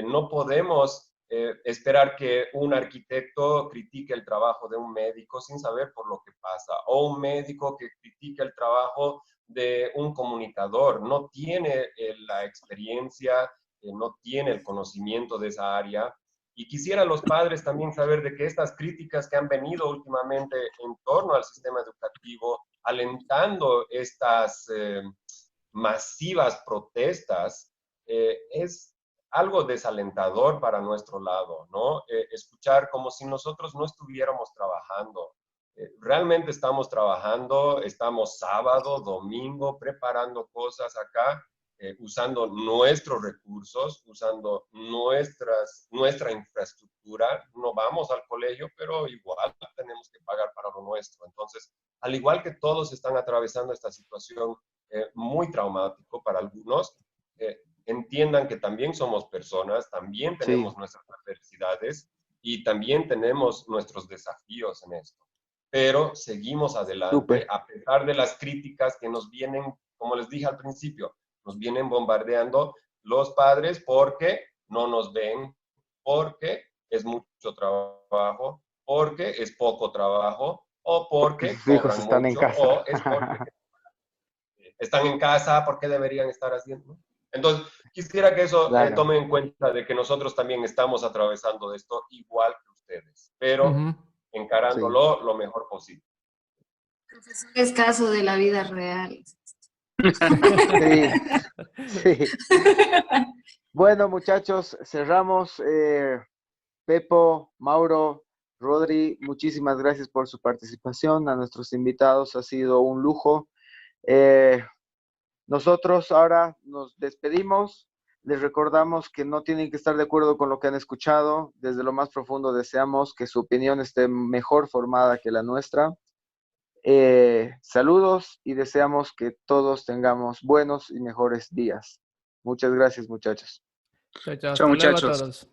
C: No podemos esperar que un arquitecto critique el trabajo de un médico sin saber por lo que pasa, o un médico que critique el trabajo de un comunicador. No tiene la experiencia, no tiene el conocimiento de esa área. Y quisiera los padres también saber de que estas críticas que han venido últimamente en torno al sistema educativo, alentando estas masivas protestas, es algo desalentador para nuestro lado, ¿no? Escuchar como si nosotros no estuviéramos trabajando. Realmente estamos trabajando, estamos sábado, domingo, preparando cosas acá, usando nuestros recursos, usando nuestra infraestructura. No vamos al colegio, pero igual tenemos que pagar para lo nuestro. Entonces, al igual que todos están atravesando esta situación muy traumático para algunos, entiendan que también somos personas, también tenemos nuestras adversidades y también tenemos nuestros desafíos en esto. Pero seguimos adelante a pesar de las críticas que nos vienen, como les dije al principio, nos vienen bombardeando los padres porque no nos ven, porque es mucho trabajo, porque es poco trabajo, o porque
A: sus hijos están
C: mucho,
A: en casa.
C: o es porque están en casa, porque deberían estar haciendo. Entonces, quisiera que eso tome en cuenta de que nosotros también estamos atravesando esto igual que ustedes, pero encarándolo lo mejor posible.
B: Es caso de la vida real.
A: Sí. Bueno, muchachos, cerramos. Pepo, Mauro, Rodri, muchísimas gracias por su participación. A nuestros invitados ha sido un lujo. Nosotros ahora nos despedimos. Les recordamos que no tienen que estar de acuerdo con lo que han escuchado. Desde lo más profundo deseamos que su opinión esté mejor formada que la nuestra. Saludos y deseamos que todos tengamos buenos y mejores días. Muchas gracias, muchachos.
D: Chao, muchachos.